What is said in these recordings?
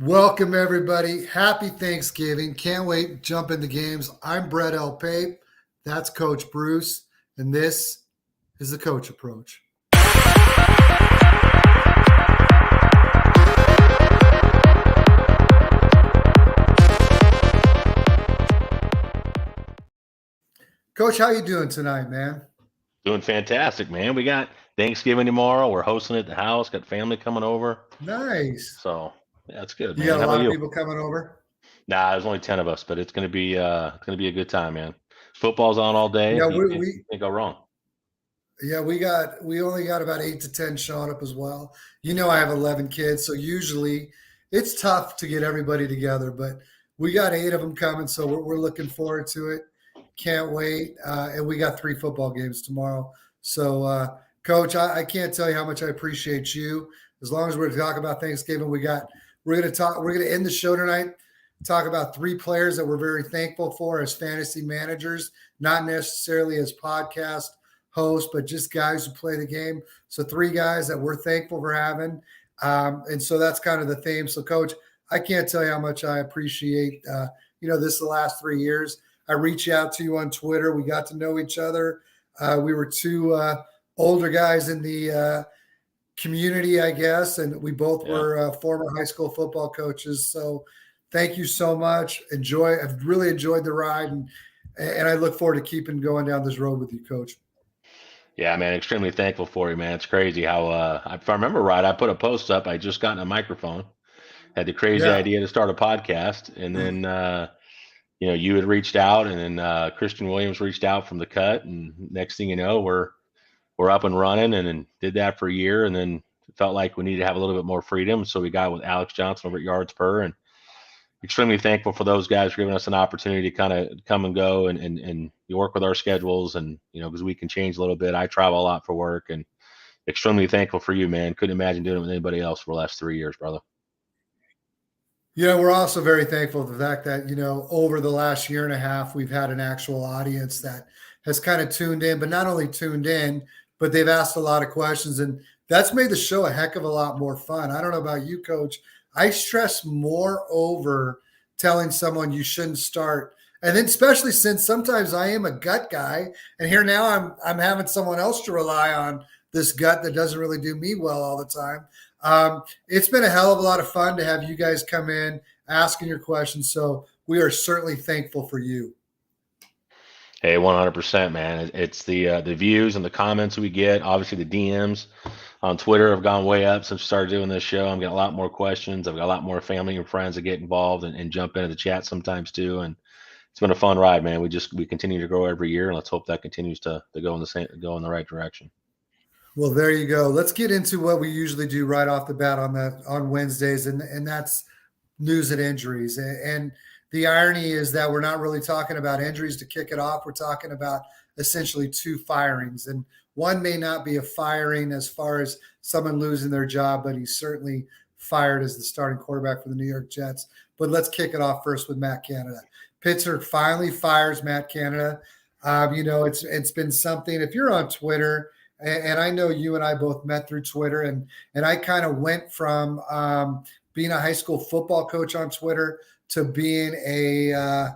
Welcome, everybody. Happy Thanksgiving. Can't wait to jump into games. I'm Brett L. Pape. That's Coach Bruce. And this is the Coach Approach. Coach, how you doing tonight, man? Doing fantastic, man. We got Thanksgiving tomorrow. We're hosting it at the house. Got family coming over. Nice. So yeah, it's good, You man. got a How lot about of you? people coming over? Nah, there's only 10 of us, but it's gonna be a good time, man. Football's on all day. Yeah, You we, can't, we you can't go wrong. yeah, we only got about 8 to 10 showing up as well. You know, I have 11 kids, so usually it's tough to get everybody together, but we got 8 of them coming, so we're looking forward to it. Can't wait. And we got 3 football games tomorrow. So, Coach, I can't tell you how much I appreciate you. As long as we're talking about Thanksgiving, we're gonna end the show tonight. Talk about 3 players that we're very thankful for as fantasy managers, not necessarily as podcast hosts, but just guys who play the game. So 3 guys that we're thankful for having. And so that's kind of the theme. So, Coach, I can't tell you how much I appreciate, this the last 3 years. I reach out to you on Twitter. We got to know each other. We were 2 older guys in the community, I guess, and we both Yeah. were former high school football coaches. So thank you so much. I've really enjoyed the ride, and I look forward to keeping going down this road with you, Coach. Yeah, man. Extremely thankful for you, man. It's crazy how if I remember right, I put a post up. I just gotten a microphone, had the crazy Yeah. idea to start a podcast, and then you had reached out, and then Christian Williams reached out from the cut, and next thing you know, we're up and running, and then did that for a year, and then felt like we needed to have a little bit more freedom, so we got with Alex Johnson over at Yards Per, and extremely thankful for those guys for giving us an opportunity to kind of come and go and you work with our schedules, and because we can change a little bit. I travel a lot for work, and extremely thankful for you, man. Couldn't imagine doing it with anybody else for the last 3 years, brother. We're also very thankful for the fact that, over the last year and a half, we've had an actual audience that has kind of tuned in, but not only tuned in, but they've asked a lot of questions. And that's made the show a heck of a lot more fun. I don't know about you, Coach. I stress more over telling someone you shouldn't start. And then especially since sometimes I am a gut guy, and here now I'm having someone else to rely on this gut that doesn't really do me well all the time. It's been a hell of a lot of fun to have you guys come in asking your questions. So we are certainly thankful for you. Hey, 100%, man. It's the views and the comments we get. Obviously, the DMs on Twitter have gone way up since we started doing this show. I'm getting a lot more questions. I've got a lot more family and friends that get involved and jump into the chat sometimes too. And it's been a fun ride, man. We continue to grow every year, and let's hope that continues to go in the right direction. Well, there you go. Let's get into what we usually do right off the bat on Wednesdays, and that's news and injuries. And the irony is that we're not really talking about injuries to kick it off. We're talking about essentially 2 firings, and one may not be a firing as far as someone losing their job, but he's certainly fired as the starting quarterback for the New York Jets. But let's kick it off first with Matt Canada. Pittsburgh finally fires Matt Canada. It's been something. If you're on Twitter, and I know you and I both met through Twitter, and I kind of went from being a high school football coach on Twitter to being a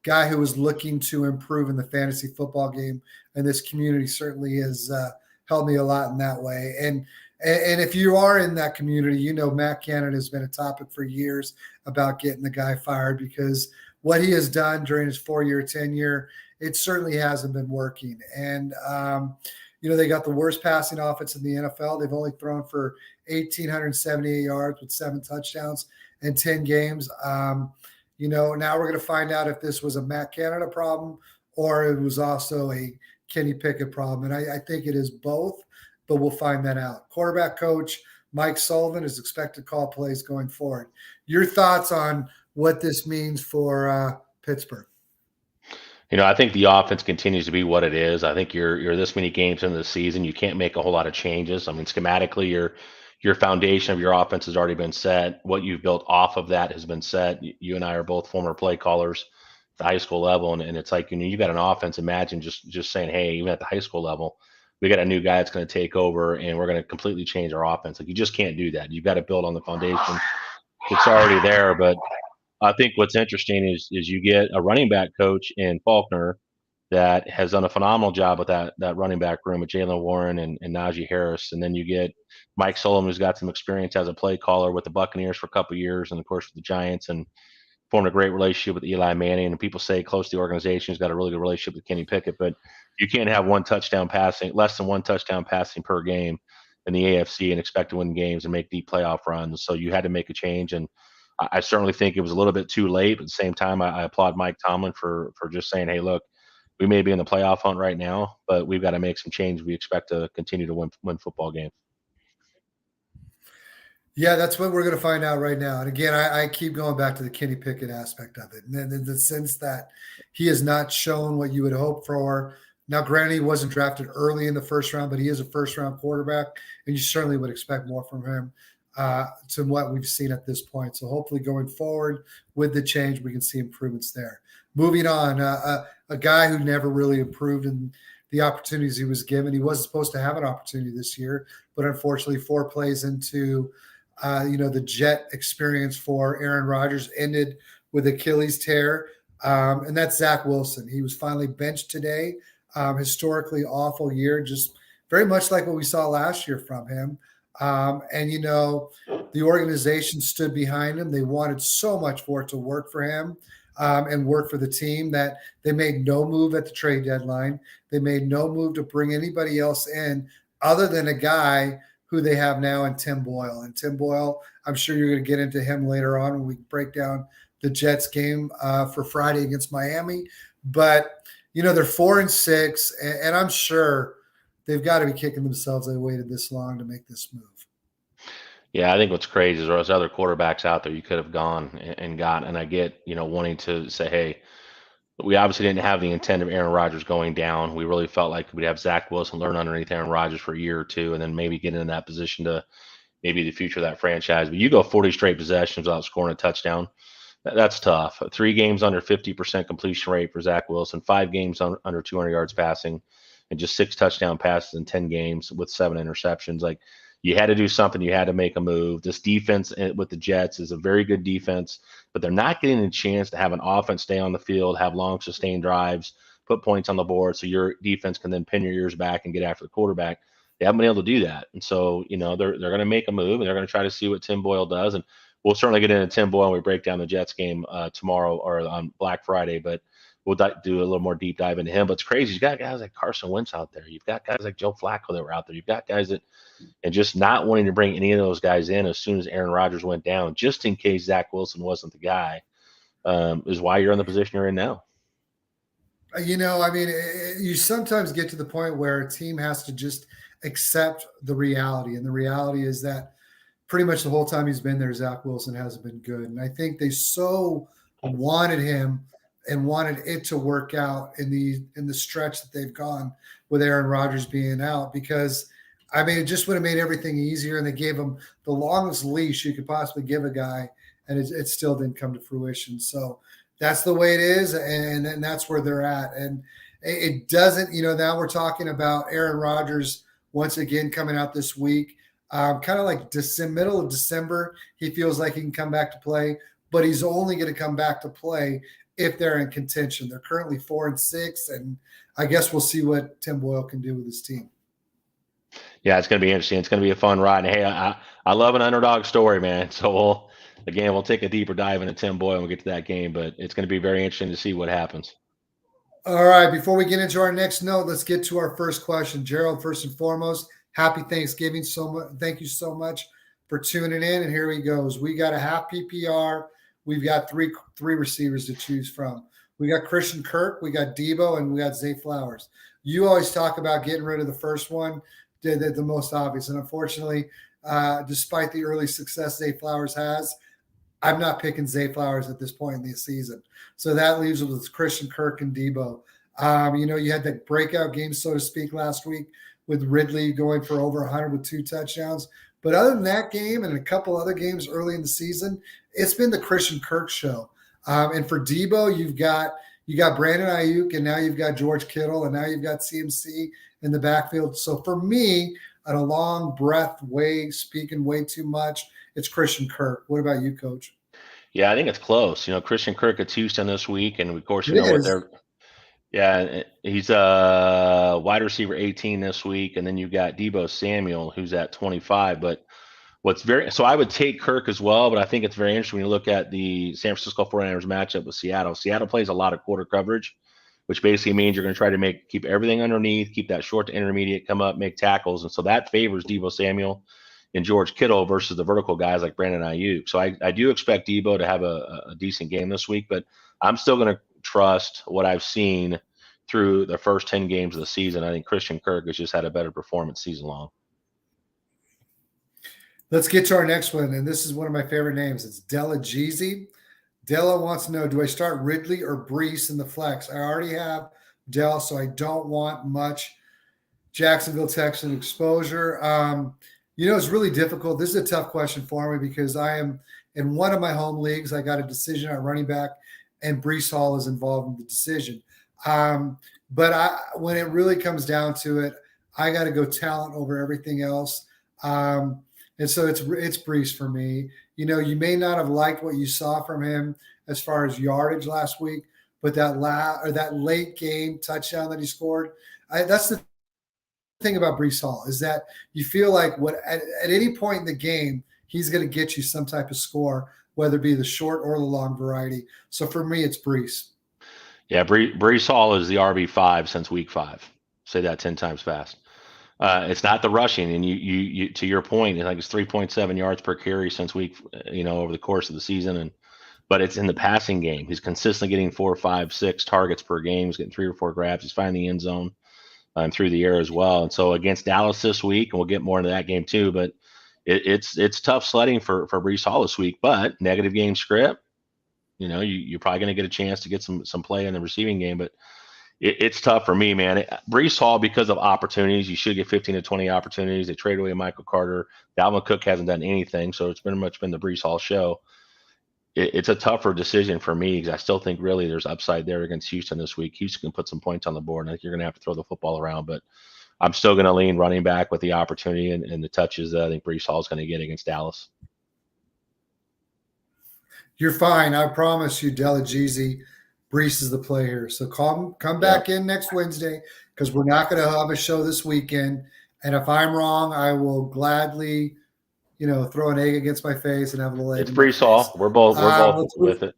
guy who was looking to improve in the fantasy football game. And this community certainly has helped me a lot in that way. And if you are in that community, Matt Canada has been a topic for years about getting the guy fired, because what he has done during his 4-year tenure, it certainly hasn't been working. And they got the worst passing offense in the NFL. They've only thrown for 1,878 yards with 7 touchdowns in 10 games. Now we're going to find out if this was a Matt Canada problem or it was also a Kenny Pickett problem. And I think it is both, but we'll find that out. Quarterback coach Mike Sullivan is expected to call plays going forward. Your thoughts on what this means for Pittsburgh? I think the offense continues to be what it is. I think you're this many games into the season, you can't make a whole lot of changes. I mean, schematically, your foundation of your offense has already been set. What you've built off of that has been set. You and I are both former play callers at the high school level, and it's like you got an offense. Imagine just saying, hey, even at the high school level, we got a new guy that's going to take over, and we're going to completely change our offense. Like, you just can't do that. You've got to build on the foundation it's already there. But I think what's interesting is you get a running back coach in Faulkner that has done a phenomenal job with that running back room with Jalen Warren and Najee Harris. And then you get Mike Solomon, who's got some experience as a play caller with the Buccaneers for a couple of years, and of course with the Giants, and formed a great relationship with Eli Manning. And people say close to the organization, he's got a really good relationship with Kenny Pickett. But you can't have less than one touchdown passing per game in the AFC and expect to win games and make deep playoff runs. So you had to make a change. And I certainly think it was a little bit too late. But at the same time, I applaud Mike Tomlin for just saying, hey, look, we may be in the playoff hunt right now, but we've got to make some change. We expect to continue to win football games. Yeah, that's what we're going to find out right now. And again, I keep going back to the Kenny Pickett aspect of it, and in the sense that he has not shown what you would hope for. Now, granted, he wasn't drafted early in the first round, but he is a first-round quarterback, and you certainly would expect more from him to what we've seen at this point. So hopefully going forward with the change, we can see improvements there. Moving on, a guy who never really improved in the opportunities he was given. He wasn't supposed to have an opportunity this year, but unfortunately 4 plays into the Jet experience for Aaron Rodgers ended with Achilles tear, and that's Zach Wilson. He was finally benched today. Historically awful year, just very much like what we saw last year from him. And the organization stood behind him. They wanted so much for it to work for him and work for the team that they made no move at the trade deadline. They made no move to bring anybody else in other than a guy who they have now in Tim Boyle. And Tim Boyle, I'm sure you're going to get into him later on when we break down the Jets game for Friday against Miami. But, they're 4-6, and I'm sure they've got to be kicking themselves they waited this long to make this move. Yeah, I think what's crazy is there's other quarterbacks out there you could have gone and got. And I get, wanting to say, hey, we obviously didn't have the intent of Aaron Rodgers going down. We really felt like we'd have Zach Wilson learn underneath Aaron Rodgers for a year or two, and then maybe get in that position to maybe the future of that franchise. But you go 40 straight possessions without scoring a touchdown. That's tough. 3 games under 50% completion rate for Zach Wilson, 5 games under 200 yards passing, and just 6 touchdown passes in 10 games with 7 interceptions. Like, you had to do something. You had to make a move. This defense with the Jets is a very good defense, but they're not getting a chance to have an offense stay on the field, have long sustained drives, put points on the board so your defense can then pin your ears back and get after the quarterback. They haven't been able to do that. And so, they're going to make a move, and they're going to try to see what Tim Boyle does. And we'll certainly get into Tim Boyle when we break down the Jets game tomorrow or on Black Friday, but we'll do a little more deep dive into him. But it's crazy. You've got guys like Carson Wentz out there. You've got guys like Joe Flacco that were out there. You've got guys that, and just not wanting to bring any of those guys in as soon as Aaron Rodgers went down, just in case Zach Wilson wasn't the guy, is why you're in the position you're in now. You sometimes get to the point where a team has to just accept the reality. And the reality is that pretty much the whole time he's been there, Zach Wilson hasn't been good. And I think they so wanted him and wanted it to work out in the stretch that they've gone with Aaron Rodgers being out, because it just would have made everything easier, and they gave him the longest leash you could possibly give a guy, and it still didn't come to fruition. So that's the way it is, and that's where they're at. And it doesn't, now we're talking about Aaron Rodgers once again coming out this week, kind of like middle of December. He feels like he can come back to play, but he's only going to come back to play if they're in contention. They're currently 4-6, and I guess we'll see what Tim Boyle can do with his team. Yeah, it's going to be interesting. It's going to be a fun ride. And hey, I love an underdog story, man. So we'll take a deeper dive into Tim Boyle when we get to that game, but it's going to be very interesting to see what happens. All right, before we get into our next note, let's get to our first question. Gerald, first and foremost, happy Thanksgiving. Thank you so much for tuning in. And here he goes. We got a half PPR. We've got three receivers to choose from. We got Christian Kirk, we got Debo, and we got Zay Flowers. You always talk about getting rid of the first one, the most obvious. And unfortunately, despite the early success Zay Flowers has, I'm not picking Zay Flowers at this point in the season. So that leaves us with Christian Kirk and Debo. You had that breakout game, so to speak, last week with Ridley going for over 100 with 2 touchdowns. But other than that game and a couple other games early in the season, it's been the Christian Kirk show. And for Debo, you got Brandon Ayuk, and now you've got George Kittle, and now you've got CMC in the backfield. So for me, on a long breath way, speaking way too much. It's Christian Kirk. What about you, Coach? Yeah, I think it's close. Christian Kirk at Houston this week, and of course, It what is. they're. Yeah, he's wide receiver 18 this week, and then you've got Deebo Samuel, who's at 25. But so I would take Kirk as well, but I think it's very interesting when you look at the San Francisco 49ers matchup with Seattle. Seattle plays a lot of quarter coverage, which basically means you're going to try to keep everything underneath, keep that short to intermediate, come up, make tackles, and so that favors Deebo Samuel and George Kittle versus the vertical guys like Brandon Ayuk. So I do expect Deebo to have a decent game this week, but I'm still going to trust what I've seen through the first 10 games of the season. I think Christian Kirk has just had a better performance season long. Let's get to our next one, and this is one of my favorite names. It's Della Jeezy. Della wants to know, do I start Ridley or Brees in the flex? I already have Dell, so I don't want much Jacksonville Texan exposure. It's really difficult. This is a tough question for me because I am in one of my home leagues. I got a decision at running back, and Brees Hall is involved in the decision. But when it really comes down to it, I got to go talent over everything else. And so it's Brees for me. You may not have liked what you saw from him as far as yardage last week, but that late game touchdown that he scored, that's the thing about Brees Hall is that you feel like at any point in the game, he's going to get you some type of score, whether it be the short or the long variety. So for me, it's Brees. Yeah, Brees Hall is the RB5 since week 5. Say that 10 times fast. It's not the rushing, and you to your point, I think it's 3.7 yards per carry since week, over the course of the season, but it's in the passing game. He's consistently getting 4, 5, 6 targets per game. He's getting 3 or 4 grabs. He's finding the end zone and through the air as well. And so against Dallas this week, and we'll get more into that game too, but it's tough sledding for Brees Hall this week. But negative game script, you're probably going to get a chance to get some play in the receiving game, but it's tough for me, man. Brees Hall, because of opportunities, you should get 15 to 20 opportunities. They trade away Michael Carter. Dalvin Cook hasn't done anything, so it's pretty much been the Brees Hall show. It's a tougher decision for me because I still think really there's upside there against Houston this week. Houston can put some points on the board, and I think you're going to have to throw the football around, but I'm still going to lean running back with the opportunity and the touches that I think Brees Hall is going to get against Dallas. You're fine. I promise you, Della Jeezy, Brees is the play here. So come back in next Wednesday because we're not going to have a show this weekend. And if I'm wrong, I will gladly, throw an egg against my face and have a little egg. It's Brees Hall. We're both with it.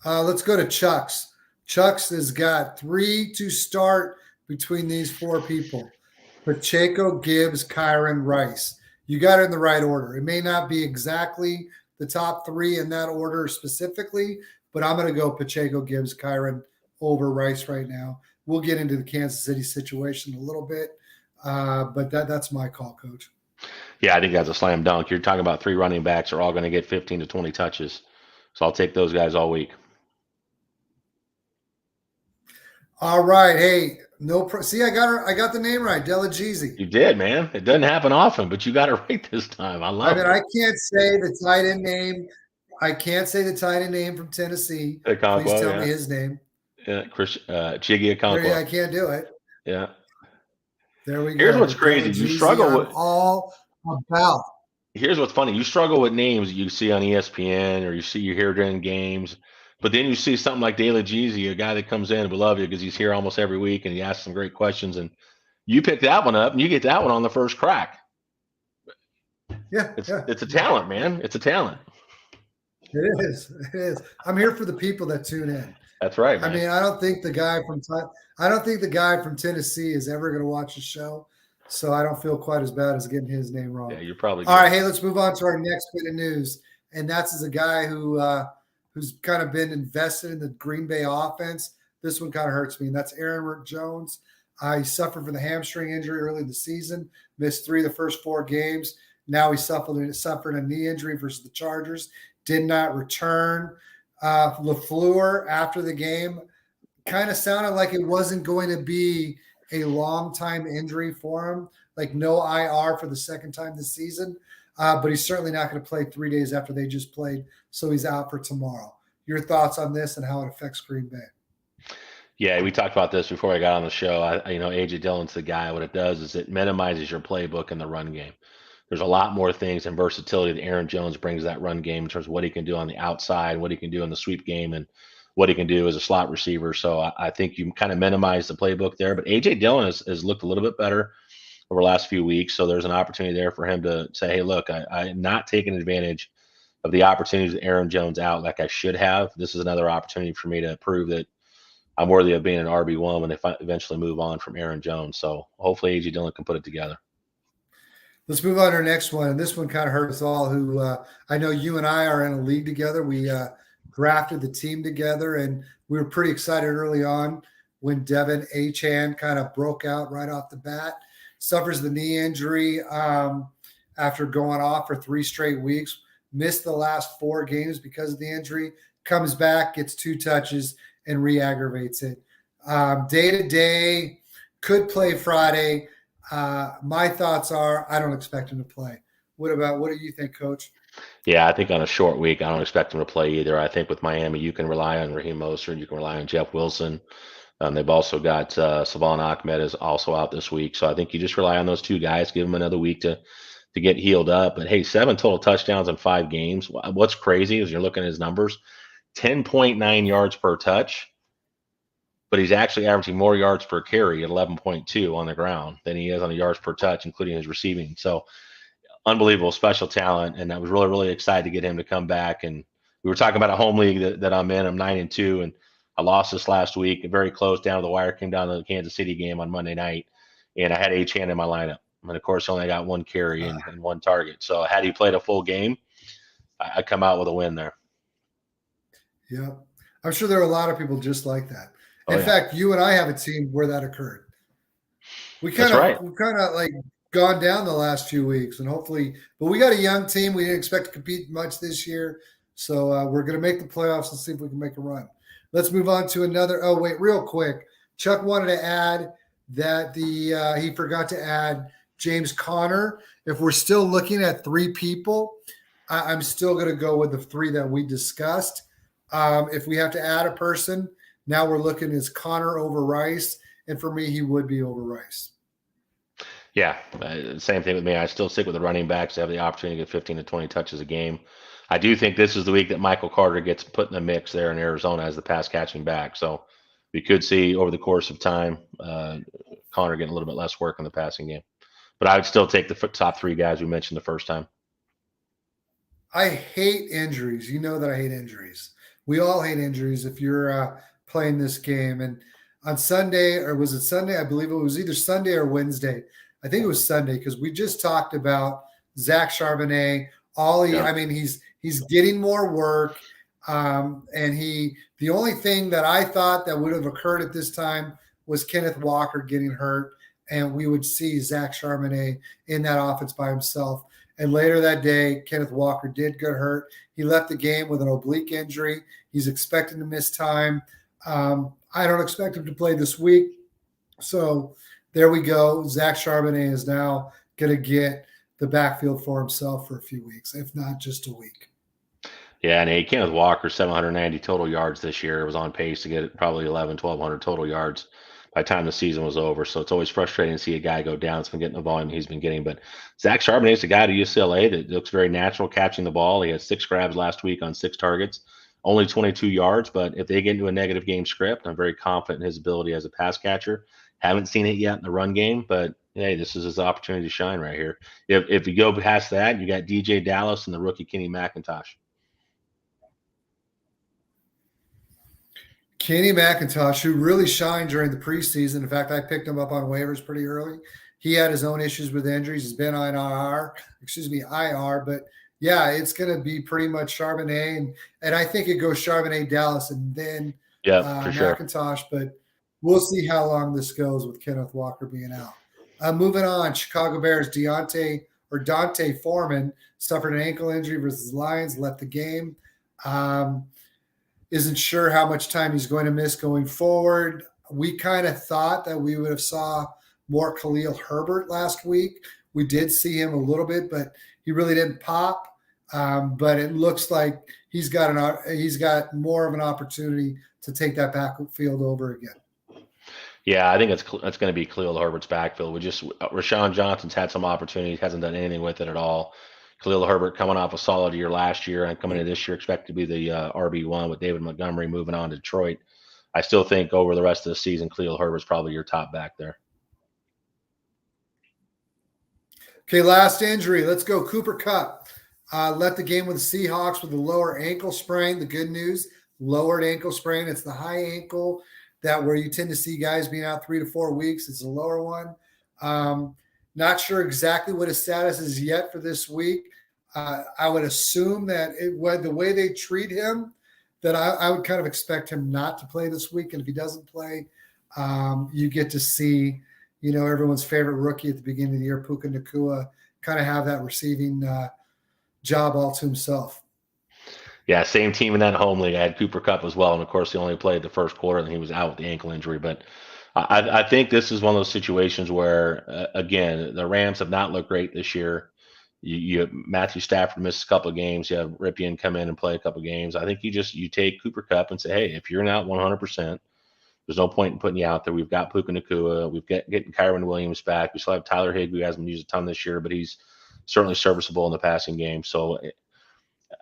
Let's go to Chuck's. Chuck's has got 3 to start between these 4 people: Pacheco, Gibbs, Kyron, Rice. You got it in the right order. It may not be exactly the top 3 in that order specifically, but I'm going to go Pacheco, Gibbs, Kyron over Rice right now. We'll get into the Kansas City situation a little bit, but that's my call, Coach. Yeah, I think that's a slam dunk. You're talking about 3 running backs are all going to get 15 to 20 touches. So I'll take those guys all week. All right. Hey, see, I got the name right, Della Jeezy. You did, man. It doesn't happen often, but you got it right this time. I love it. I can't say the tight end name. I can't say the tight end name from Tennessee. Okonkwo, please tell me his name. Yeah, Chiggy Okonkwo. I can't do it. Yeah. There we go. Here's what's crazy. You struggle with all about. Here's what's funny. You struggle with names you see on ESPN or you hear during games, but then you see something like Della Jeezy, a guy that comes in, we love you because he's here almost every week and he asks some great questions, and you pick that one up and you get that one on the first crack. Yeah, it's a talent, man. It's a talent. It is. I'm here for the people that tune in. That's right, man. I mean, I don't think the guy from Tennessee is ever going to watch the show, so I don't feel quite as bad as getting his name wrong. Yeah, you're probably all right. Hey, let's move on to our next bit of news, and that's a guy who's kind of been invested in the Green Bay offense. This one kind of hurts me, and that's Aaron Jones. He suffered from the hamstring injury early in the season, missed 3 of the first 4 games. Now he suffered a knee injury versus the Chargers. Did not return. LaFleur, after the game, kind of sounded like it wasn't going to be a long-time injury for him, like no IR for the second time this season. But he's certainly not going to play 3 days after they just played, so he's out for tomorrow. Your thoughts on this and how it affects Green Bay? Yeah, we talked about this before I got on the show. AJ Dillon's the guy. What it does is it minimizes your playbook in the run game. There's a lot more things and versatility that Aaron Jones brings to that run game in terms of what he can do on the outside, what he can do in the sweep game, and what he can do as a slot receiver. So I think you kind of minimize the playbook there. But AJ Dillon has looked a little bit better over the last few weeks. So there's an opportunity there for him to say, hey, look, I'm not taking advantage of the opportunities that Aaron Jones out like I should have. This is another opportunity for me to prove that I'm worthy of being an RB1 when they eventually move on from Aaron Jones. So hopefully AJ Dillon can put it together. Let's move on to our next one. And this one kind of hurt us all who I know you and I are in a league together. We drafted the team together, and we were pretty excited early on when Devin Achane kind of broke out right off the bat. Suffers the knee injury after going off for 3 straight weeks. Missed the last 4 games because of the injury. Comes back, gets 2 touches, and re-aggravates it. Day to day, could play Friday. My thoughts are I don't expect him to play. What do you think, Coach? Yeah, I think on a short week, I don't expect him to play either. I think with Miami, you can rely on Raheem Mostert, you can rely on Jeff Wilson. They've also got Salvon Ahmed is also out this week. So I think you just rely on those 2 guys, give them another week to get healed up. But hey, 7 total touchdowns in 5 games. What's crazy is you're looking at his numbers, 10.9 yards per touch, but he's actually averaging more yards per carry at 11.2 on the ground than he is on the yards per touch, including his receiving. So unbelievable special talent. And I was really, really excited to get him to come back. And we were talking about a home league that I'm in. I'm 9-2, and I lost this last week, very close down to the wire, came down to the Kansas City game on Monday night, and I had Achane in my lineup. And, of course, only got 1 carry and 1 target. So had he played a full game, I'd come out with a win there. Yeah. I'm sure there are a lot of people just like that. In fact, you and I have a team where that occurred. We kind of like gone down the last few weeks, and hopefully, but we got a young team. We didn't expect to compete much this year. So we're going to make the playoffs and see if we can make a run. Let's move on to another. Oh, wait, real quick. Chuck wanted to add that he forgot to add James Conner. If we're still looking at 3 people, I'm still going to go with the 3 that we discussed. If we have to add a person, now we're looking as Conner over Rice. And for me, he would be over Rice. Yeah, same thing with me. I still stick with the running backs to have the opportunity to get 15 to 20 touches a game. I do think this is the week that Michael Carter gets put in the mix there in Arizona as the pass catching back. So we could see over the course of time, Conner getting a little bit less work in the passing game. But I would still take the top 3 guys we mentioned the first time. I hate injuries. You know that I hate injuries. We all hate injuries if you're playing this game. And on Sunday, or was it Sunday? I believe it was either Sunday or Wednesday. I think it was Sunday because we just talked about Zach Charbonnet. He's getting more work. And the only thing that I thought that would have occurred at this time was Kenneth Walker getting hurt, and we would see Zach Charbonnet in that offense by himself. And later that day, Kenneth Walker did get hurt. He left the game with an oblique injury. He's expected to miss time. I don't expect him to play this week. So there we go. Zach Charbonnet is now going to get the backfield for himself for a few weeks, if not just a week. Yeah, and Kenneth Walker, 790 total yards this year, was on pace to get probably 1,200 total yards by the time the season was over. So it's always frustrating to see a guy go down. It's been getting the volume he's been getting. But Zach Charbonnet is a guy to UCLA that looks very natural catching the ball. He had 6 grabs last week on 6 targets, only 22 yards. But if they get into a negative game script, I'm very confident in his ability as a pass catcher. Haven't seen it yet in the run game, but hey, this is his opportunity to shine right here. If you go past that, you got DJ Dallas and the rookie Kenny McIntosh. Kenny McIntosh, who really shined during the preseason. In fact, I picked him up on waivers pretty early. He had his own issues with injuries. He's been on IR. But yeah, it's going to be pretty much Charbonnet. And I think it goes Charbonnet, Dallas, and then McIntosh. Sure. But we'll see how long this goes with Kenneth Walker being out. Moving on, Chicago Bears, Dante Foreman suffered an ankle injury versus Lions, left the game. Isn't sure how much time he's going to miss going forward. We kind of thought that we would have saw more Khalil Herbert last week. We did see him a little bit, but he really didn't pop. But it looks like he's got more of an opportunity to take that backfield over again. Yeah, I think it's going to be Khalil Herbert's backfield. Rashawn Johnson's had some opportunities, hasn't done anything with it at all. Khalil Herbert coming off a solid year last year and coming into this year expected to be the RB1 with David Montgomery moving on to Detroit. I still think over the rest of the season, Khalil Herbert's probably your top back there. Okay, last injury. Let's go. Cooper Kupp left the game with the Seahawks with a lower ankle sprain. The good news, lowered ankle sprain. It's the high ankle that where you tend to see guys being out 3 to 4 weeks. It's a lower one. Not sure exactly what his status is yet for this week. I would assume that the way they treat him, that I would kind of expect him not to play this week. And if he doesn't play, you get to see, everyone's favorite rookie at the beginning of the year, Puka Nacua, kind of have that receiving job all to himself. Yeah, same team in that home league. I had Cooper Kupp as well. And, of course, he only played the first quarter, and he was out with the ankle injury. But I think this is one of those situations where, again, the Rams have not looked great this year. You have Matthew Stafford miss a couple of games. You have Ripien come in and play a couple of games. I think you take Cooper Kupp and say, hey, if you're not 100%, there's no point in putting you out there. We've got Puka Nacua. We've getting Kyron Williams back. We still have Tyler Higbee, who hasn't been used a ton this year, but he's certainly serviceable in the passing game. So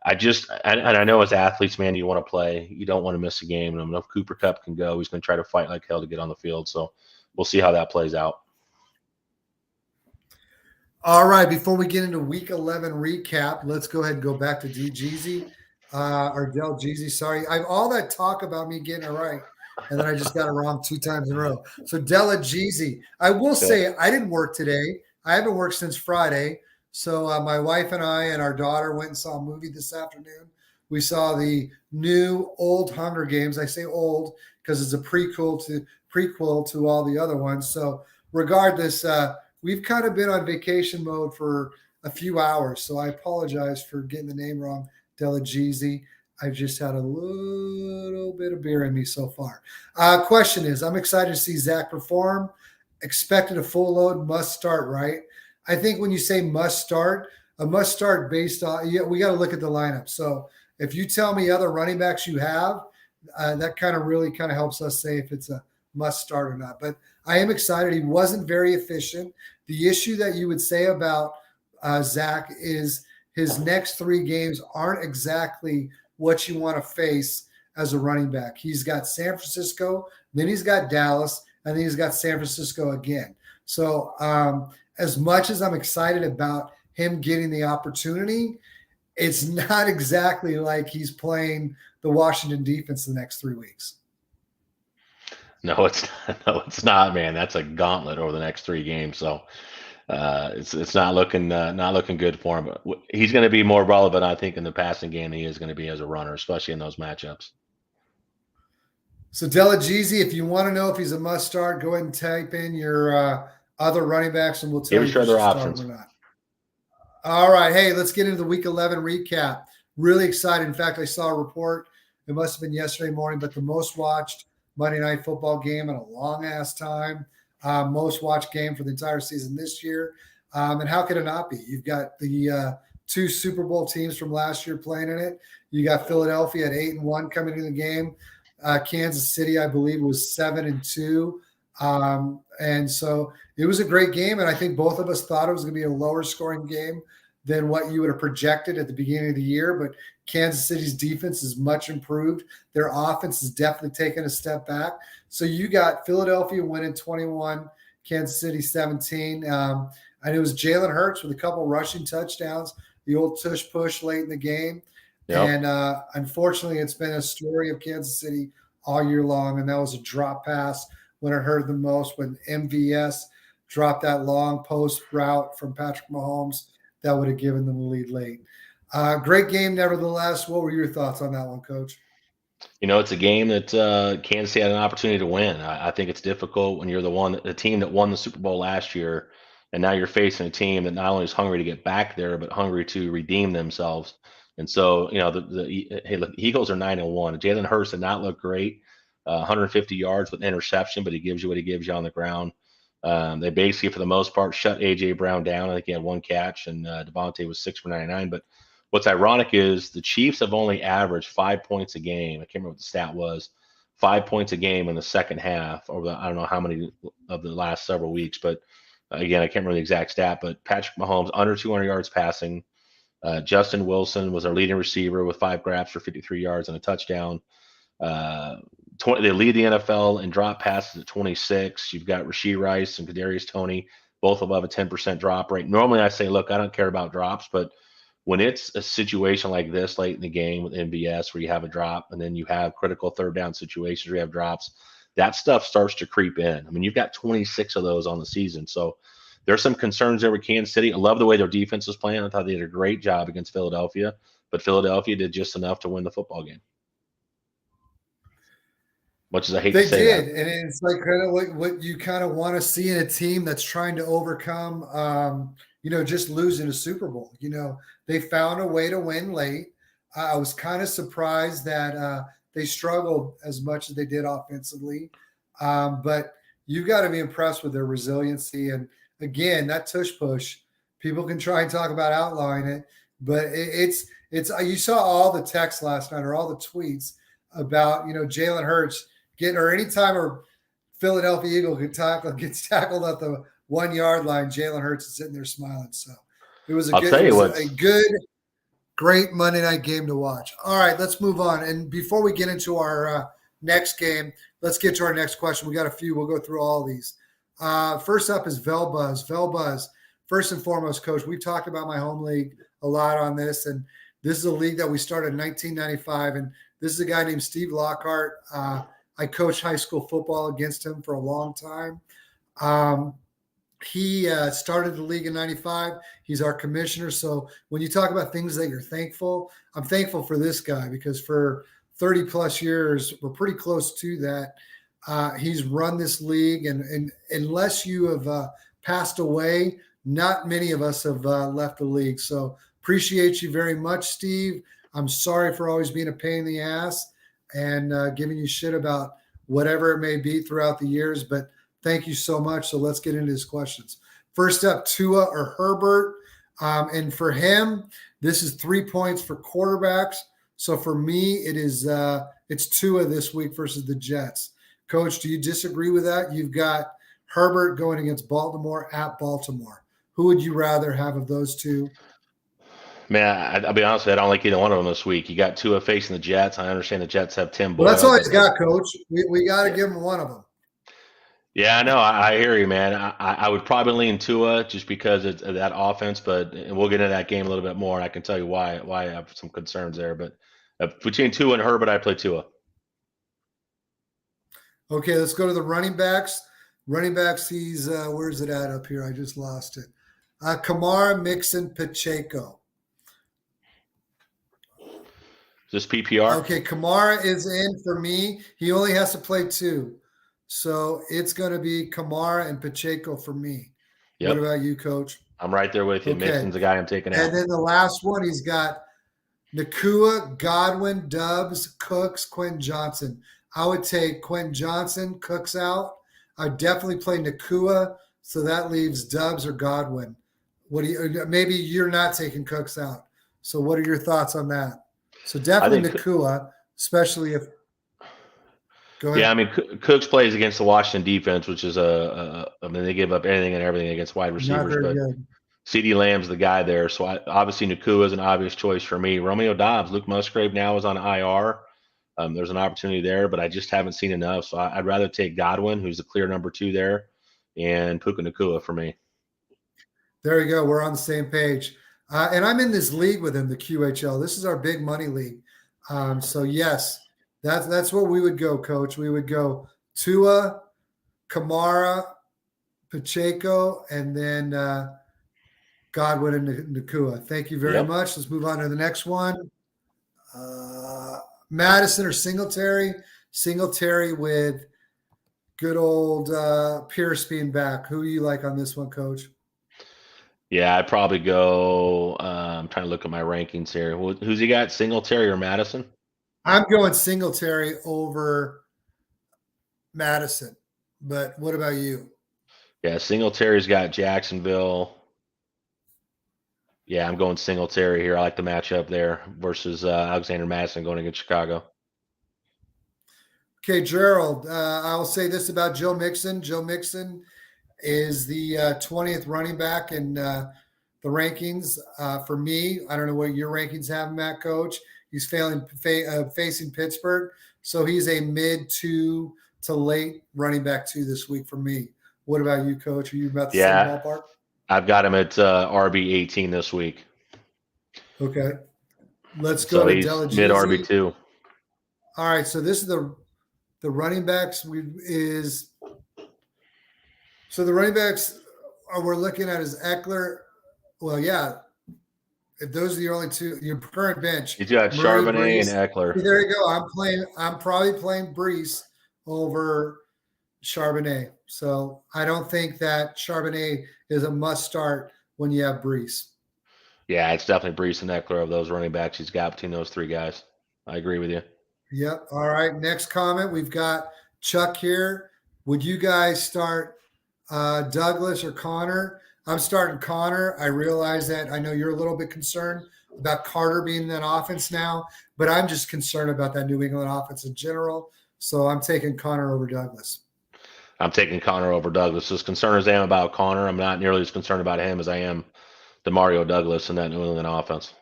I know as athletes, man, you want to play. You don't want to miss a game. And if Cooper Kupp can go, he's going to try to fight like hell to get on the field. So we'll see how that plays out. All right, before we get into Week 11 recap, let's go ahead and go back to Jeezy, or Del Jeezy. Sorry, I have all that talk about me getting it right, and then I just got it wrong 2 times in a row. So Della Jeezy. I will say I didn't work today. I haven't worked since Friday. So my wife and I and our daughter went and saw a movie this afternoon. We saw the new old Hunger Games. I say old because it's a prequel to all the other ones. So regardless, we've kind of been on vacation mode for a few hours. So I apologize for getting the name wrong, Della Jeezy. I've just had a little bit of beer in me so far. Question is, I'm excited to see Zach perform. Expected a full load, must start, right? I think when you say must start, a must start based on, we got to look at the lineup. So if you tell me other running backs you have, that kind of really kind of helps us say if it's a must start or not. But I am excited. He wasn't very efficient. The issue that you would say about Zach is his next 3 games aren't exactly what you want to face as a running back. He's got San Francisco, then he's got Dallas, and then he's got San Francisco again. So as much as I'm excited about him getting the opportunity, it's not exactly like he's playing the Washington defense the next 3 weeks. No, it's not, man. That's a gauntlet over the next 3 games. So it's not looking good for him. But he's going to be more relevant, I think, in the passing game than he is going to be as a runner, especially in those matchups. So Della Jeezy, if you want to know if he's a must start, go ahead and type in your other running backs, and we'll tell you if other options or not. All right, hey, let's get into the Week 11 recap. Really excited. In fact, I saw a report. It must have been yesterday morning, but the most watched Monday Night Football game in a long-ass time, most watched game for the entire season this year. And how could it not be? You've got the 2 Super Bowl teams from last year playing in it. You got Philadelphia at 8-1 coming into the game. Kansas City, I believe, was 7-2. And so it was a great game. And I think both of us thought it was going to be a lower scoring game than what you would have projected at the beginning of the year. But Kansas City's defense is much improved. Their offense has definitely taken a step back. So you got Philadelphia winning 21, Kansas City 17. And it was Jalen Hurts with a couple rushing touchdowns, the old tush push late in the game. Yep. And unfortunately, it's been a story of Kansas City all year long. And that was a drop pass when it hurt the most, when MVS dropped that long post route from Patrick Mahomes that would have given them the lead late. Great game, nevertheless. What were your thoughts on that one, Coach? It's a game that Kansas City had an opportunity to win. I think it's difficult when you're the team that won the Super Bowl last year, and now you're facing a team that not only is hungry to get back there, but hungry to redeem themselves. And so, the Eagles are 9-1. Jalen Hurts did not look great. 150 yards with interception, but he gives you what he gives you on the ground. They basically, for the most part, shut A.J. Brown down. I think he had 1 catch, and Devontae was 6 for 99. But what's ironic is the Chiefs have only averaged 5 points a game. I can't remember what the stat was. 5 points a game in the second half over I don't know how many of the last several weeks, but again, I can't remember the exact stat, but Patrick Mahomes under 200 yards passing. Justin Wilson was our leading receiver with 5 grabs for 53 yards and a touchdown. They lead the NFL in drop passes at 26. You've got Rashee Rice and Kadarius Toney, both above a 10% drop rate. Normally, I say, look, I don't care about drops, but when it's a situation like this late in the game with MVS where you have a drop and then you have critical third down situations where you have drops, that stuff starts to creep in. I mean, you've got 26 of those on the season. So there's some concerns there with Kansas City. I love the way their defense was playing. I thought they did a great job against Philadelphia, but Philadelphia did just enough to win the football game. Much as I hate to say that. They did, and it's like kind of like what you kind of want to see in a team that's trying to overcome, just losing a Super Bowl. They found a way to win late. I was kind of surprised that they struggled as much as they did offensively, but you've got to be impressed with their resiliency. And again, that tush push, people can try and talk about outlawing it, but it's you saw all the texts last night or all the tweets about Jalen Hurts getting, or anytime a Philadelphia Eagle gets tackled at the 1 yard line, Jalen Hurts is sitting there smiling. So it was a good, great Monday night game to watch. All right, let's move on. And before we get into our next game, let's get to our next question. We got a few. We'll go through all these. First up is Velbuzz. Velbuzz, first and foremost, Coach, we've talked about my home league a lot on this, and this is a league that we started in 1995, and this is a guy named Steve Lockhart. I coached high school football against him for a long time. He started the league in 95. He's our commissioner. So when you talk about things that you're thankful, I'm thankful for this guy because for 30 plus years, we're pretty close to that. He's run this league, and unless you have passed away, not many of us have left the league. So appreciate you very much, Steve. I'm sorry for always being a pain in the ass and giving you shit about whatever it may be throughout the years, but thank you so much. So let's get into his questions. First up, Tua or Herbert. And for him, this is 3 points for quarterbacks. So for me, it's Tua this week versus the Jets. Coach, do you disagree with that? You've got Herbert going against Baltimore at Baltimore. Who would you rather have of those two? Man, I'll be honest with you, I don't like either one of them this week. You got Tua facing the Jets. I understand the Jets have Tim Boyle. Well, that's all he's got, Coach. We got to give him one of them. Yeah, I know. I hear you, man. I would probably lean Tua just because of that offense, and we'll get into that game a little bit more, and I can tell you why I have some concerns there. But between Tua and Herbert, I play Tua. Okay, let's go to the running backs. Running backs, he's where's it at up here? I just lost it. Kamara, Mixon, Pacheco. Is this PPR? Okay, Kamara is in for me. He only has to play 2. So it's going to be Kamara and Pacheco for me. Yep. What about you, Coach? I'm right there with you. Okay. Mixon's the guy I'm taking out. And then the last one, he's got Nakua, Godwin, Dubs, Cooks, Quentin Johnson. I would take Quentin Johnson, Cooks out. I'd definitely play Nakua, so that leaves Dubs or Godwin. Maybe you're not taking Cooks out. So what are your thoughts on that? So definitely Nakua, especially if – go ahead. Yeah, I mean, Cooks plays against the Washington defense, which is they give up anything and everything against wide receivers. But CeeDee Lamb's the guy there. So obviously Nakua is an obvious choice for me. Romeo Doubs, Luke Musgrave now is on IR. There's an opportunity there, but I just haven't seen enough. So I'd rather take Godwin, who's the clear number 2 there, and Puka Nakua for me. There you go. We're on the same page. And I'm in this league with him, the QHL. This is our big money league. So, yes, that's where we would go, Coach. We would go Tua, Kamara, Pacheco, and then Godwin and Nakua. Thank you very much. Let's move on to the next one. Madison or Singletary? Singletary with good old Pierce being back. Who do you like on this one, Coach? Yeah, I'd probably go I'm trying to look at my rankings here. Who's he got, Singletary or Madison? I'm going Singletary over Madison. But what about you? Yeah, Singletary's got Jacksonville. Yeah, I'm going Singletary here. I like the matchup there versus Alexander Madison going against Chicago. Okay, Gerald, I'll say this about Joe Mixon. Joe Mixon is the 20th running back in the rankings. For me, I don't know what your rankings have, Matt, Coach. He's facing Pittsburgh. So he's a mid two to late running back 2 this week for me. What about you, Coach? Are you about the same Yeah, ballpark? I've got him at RB 18 this week. Okay. Let's go So to he's mid Delajeezy. RB2. All right. So this is the running backs so the running backs we're looking at is Eckler. Well, yeah. If those are the only two, your current bench. He's got Murray, Charbonnet and Brees. Eckler. There you go. I'm probably playing Brees over Charbonnet. So I don't think that Charbonnet is a must start when you have Brees. Yeah, it's definitely Brees and Eckler of those running backs he's got between those 3 guys. I agree with you. Yep. All right. Next comment. We've got Chuck here. Would you guys start Douglas or Connor? I'm starting Connor. I realize that I know you're a little bit concerned about Carter being in that offense now, but I'm just concerned about that New England offense in general. So I'm taking Connor over Douglas. I'm taking Connor over Douglas. As concerned as I am about Connor, I'm not nearly as concerned about him as I am Mario Douglas in that New England offense.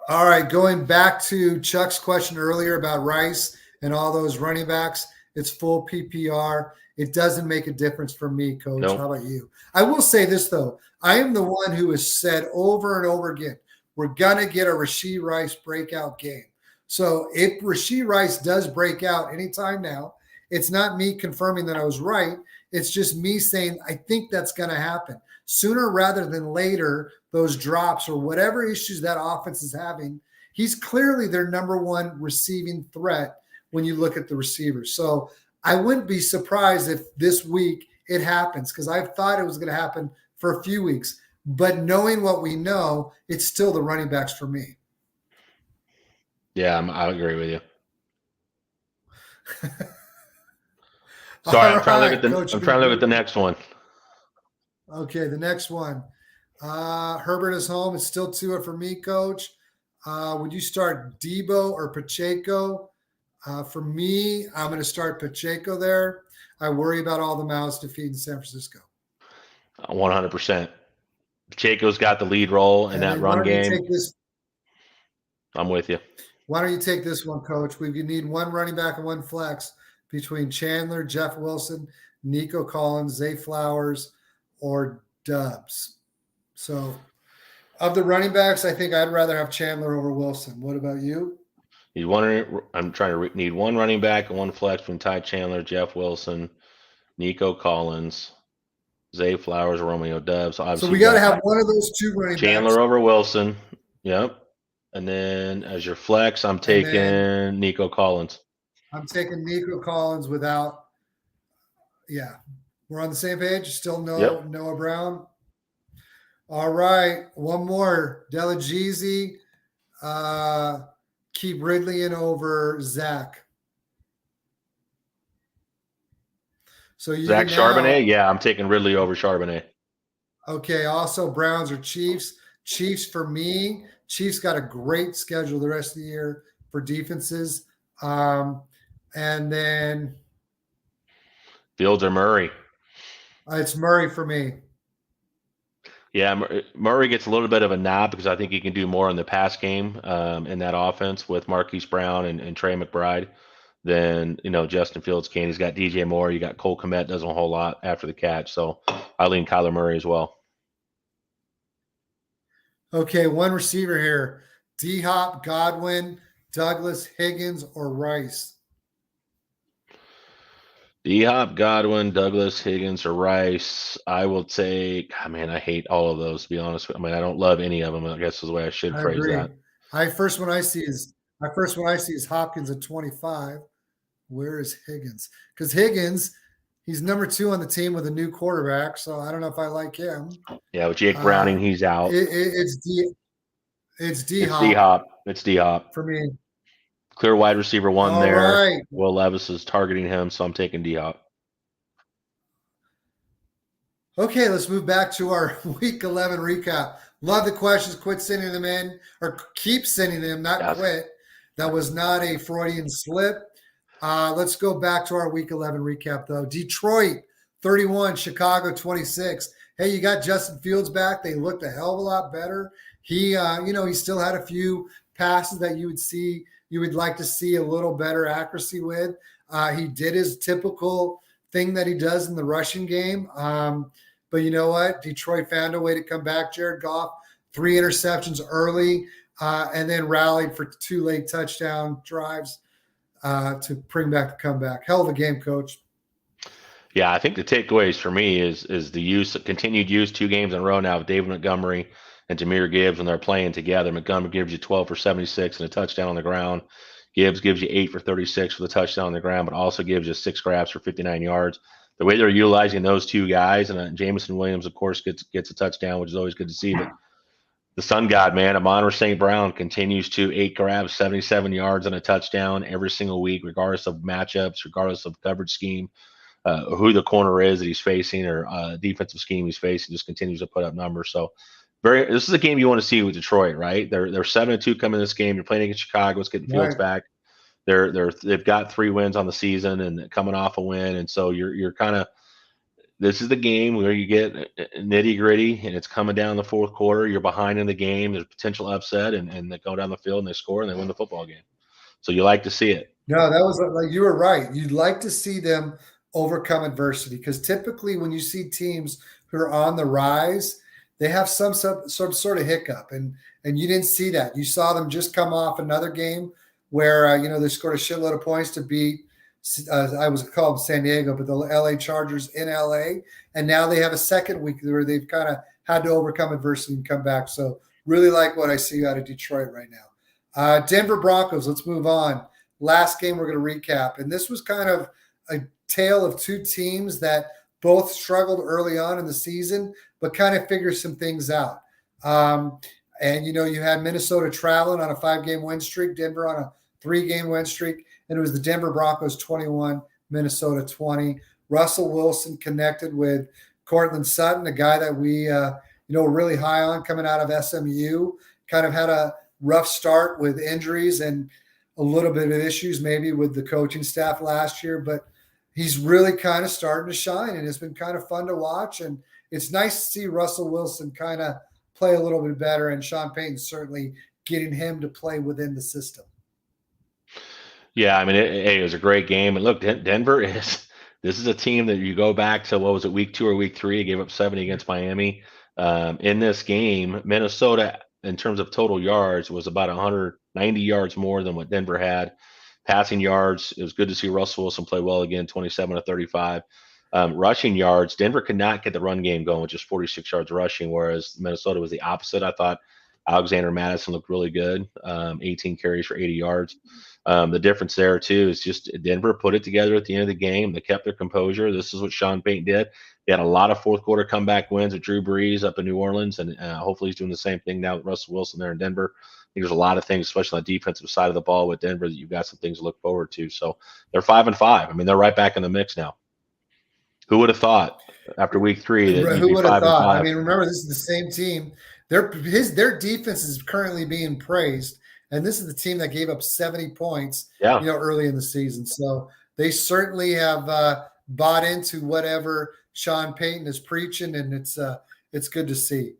All right, going back to Chuck's question earlier about Rice and all those running backs, it's full PPR. It doesn't make a difference for me, Coach. Nope. How about you? I will say this, though. I am the one who has said over and over again, we're going to get a Rashee Rice breakout game. So if Rashee Rice does break out anytime now, it's not me confirming that I was right. It's just me saying I think that's going to happen. Sooner rather than later, those drops or whatever issues that offense is having, he's clearly their number one receiving threat when you look at the receivers. So I wouldn't be surprised if this week it happens because I've thought it was going to happen for a few weeks. But knowing what we know, it's still the running backs for me. Yeah, I agree with you. Sorry, I'm trying to look at the next one. Okay, the next one. Herbert is home. It's still Tua for me, Coach. Would you start Debo or Pacheco? For me, I'm going to start Pacheco there. I worry about all the mouths to feed in San Francisco. 100%. Pacheco's got the lead role in that run game. I'm with you. Why don't you take this one, Coach? We need one running back and one flex between Chandler, Jeff Wilson, Nico Collins, Zay Flowers, or Dubs. So of the running backs, I think I'd rather have Chandler over Wilson. What about you? I'm trying to need one running back and one flex between Ty Chandler, Jeff Wilson, Nico Collins, Zay Flowers, Romeo Dubs. So we got to have one of those two running backs. Chandler over Wilson. Yep. And then as your flex, I'm taking Nico Collins. I'm taking Nico Collins without. Yeah. We're on the same page. Still Noah Brown. All right. One more. Delajeezy. Keep Ridley in over Zach. So Zach Charbonnet? Yeah, I'm taking Ridley over Charbonnet. Okay. Also, Browns or Chiefs. Chiefs for me. Chiefs got a great schedule the rest of the year for defenses. And then Fields or Murray? It's Murray for me. Yeah, Murray gets a little bit of a nod because I think he can do more in the pass game in that offense with Marquise Brown and Trey McBride than Justin Fields can. He's got DJ Moore. You got Cole Kmet, does a whole lot after the catch. So I lean Kyler Murray as well. Okay, one receiver here. D-Hop, Godwin, Douglas, Higgins, or Rice? D-Hop, Godwin, Douglas, Higgins, or Rice. I will take. I hate all of those, to be honest. I don't love any of them. I guess is the way I should phrase that. First one I see is Hopkins at 25. Where is Higgins? Because Higgins, he's number 2 on the team with a new quarterback, so I don't know if I like him. Yeah, with Jake Browning, he's out. It's D-Hop. It's D-Hop. It's D-Hop. For me. Clear wide receiver one All there. Right. Will Levis is targeting him, so I'm taking D-Hop. Okay, let's move back to our Week 11 recap. Love the questions. Quit sending them in, or keep sending them, not quit. That was not a Freudian slip. Let's go back to our Week 11 recap, though. Detroit 31, Chicago 26. Hey, you got Justin Fields back. They looked a hell of a lot better. He still had a few passes that you would like to see a little better accuracy with. He did his typical thing that he does in the rushing game. But you know what? Detroit found a way to come back. Jared Goff, 3 interceptions early, and then rallied for 2 late touchdown drives to bring back the comeback. Hell of a game, Coach. Yeah, I think the takeaways for me is the continued use 2 games in a row now of David Montgomery and Jahmyr Gibbs when they're playing together. Montgomery gives you 12 for 76 and a touchdown on the ground. Gibbs gives you 8 for 36 for the touchdown on the ground, but also gives you 6 grabs for 59 yards. The way they're utilizing those 2 guys, and Jameson Williams, of course, gets a touchdown, which is always good to see. But the Sun God, man, Amon St. Brown continues to 8 grabs, 77 yards, and a touchdown every single week, regardless of matchups, regardless of coverage scheme, who the corner is that he's facing, or defensive scheme he's facing. Just continues to put up numbers. So, this is a game you want to see with Detroit, right? They're 7-2 coming in this game. You're playing against Chicago. It's getting Fields back. They've got 3 wins on the season and coming off a win, and so you're kind of, this is the game where you get nitty gritty, and it's coming down the fourth quarter. You're behind in the game. There's potential upset, and they go down the field and they score and they win the football game. So you like to see it. No, that was like, you were right. You'd like to see them overcome adversity, because typically when you see teams who are on the rise, they have some sort of hiccup, and you didn't see that. You saw them just come off another game where they scored a shitload of points to beat. I was called San Diego, but the LA Chargers in LA, and now they have a second week where they've kind of had to overcome adversity and come back. So really like what I see out of Detroit right now. Denver Broncos. Let's move on. Last game we're going to recap, and this was kind of a tale of 2 teams that both struggled early on in the season, but kind of figured some things out. And you had Minnesota traveling on a 5-game win streak, Denver on a 3-game win streak, and it was the Denver Broncos 21, Minnesota 20. Russell Wilson connected with Cortland Sutton, a guy that we were really high on coming out of SMU. Kind of had a rough start with injuries and a little bit of issues maybe with the coaching staff last year, but he's really kind of starting to shine, and it's been kind of fun to watch. And it's nice to see Russell Wilson kind of play a little bit better, and Sean Payton certainly getting him to play within the system. Yeah, I mean, it was a great game. And look, Denver this is a team that you go back to, what was it, week 2 or week 3, gave up 70 against Miami. In this game, Minnesota, in terms of total yards, was about 190 yards more than what Denver had. Passing yards, it was good to see Russell Wilson play well again, 27 to 35. Rushing yards, Denver could not get the run game going with just 46 yards rushing, whereas Minnesota was the opposite. I thought Alexander Madison looked really good, 18 carries for 80 yards. The difference there, too, is just Denver put it together at the end of the game. They kept their composure. This is what Sean Payton did. They had a lot of fourth-quarter comeback wins with Drew Brees up in New Orleans, and hopefully he's doing the same thing now with Russell Wilson there in Denver. I think there's a lot of things, especially on the defensive side of the ball with Denver, that you've got some things to look forward to. So they're 5-5. I mean, they're right back in the mix now. Who would have thought after week 3 that who would have thought? I mean, remember, this is the same team. Their defense is currently being praised, and this is the team that gave up 70 points, early in the season. So they certainly have bought into whatever Sean Payton is preaching, and it's good to see.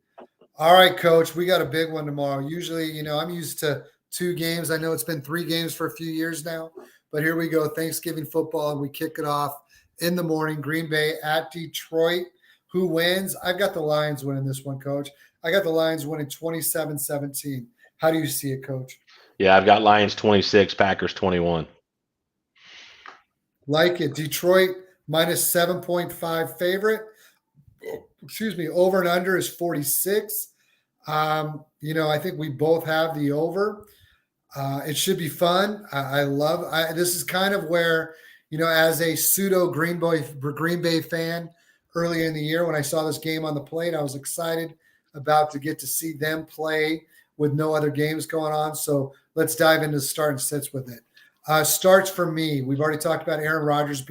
All right, Coach, we got a big one tomorrow. Usually, I'm used to 2 games. I know it's been 3 games for a few years now, but here we go, Thanksgiving football, and we kick it off in the morning. Green Bay at Detroit. Who wins? I've got the Lions winning this one, Coach. I got the Lions winning 27-17. How do you see it, Coach? Yeah, I've got Lions 26, Packers 21. Like it. Detroit minus 7.5 favorite. Over and under is 46. I think we both have the over. It should be fun. This is kind of where, as a pseudo Green Bay fan earlier in the year, when I saw this game on the plate, I was excited about to get to see them play with no other games going on. So let's dive into the start and sits with it. Starts for me. We've already talked about Aaron Rodgers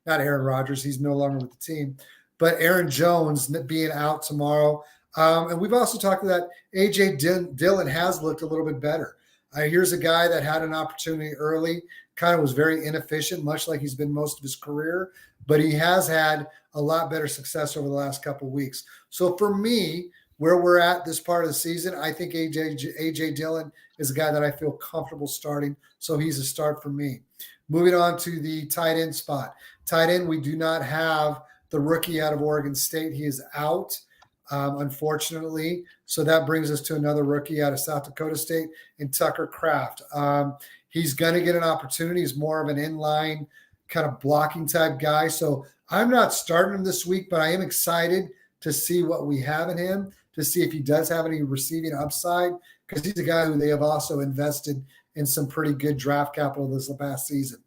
not Aaron Rodgers. He's no longer with the team, but Aaron Jones being out tomorrow. And we've also talked about A.J. Dillon has looked a little bit better. Here's a guy that had an opportunity early, kind of was very inefficient, much like he's been most of his career, but he has had a lot better success over the last couple of weeks. So for me, where we're at this part of the season, I think AJ Dillon is a guy that I feel comfortable starting. So he's a start for me. Moving on to the tight end spot. Tight end, we do not have the rookie out of Oregon State. He is out, unfortunately. So that brings us to another rookie out of South Dakota State in Tucker Kraft. He's going to get an opportunity. He's more of an inline kind of blocking type guy. So I'm not starting him this week, but I am excited to see what we have in him, to see if he does have any receiving upside, because he's a guy who they have also invested in some pretty good draft capital this past season.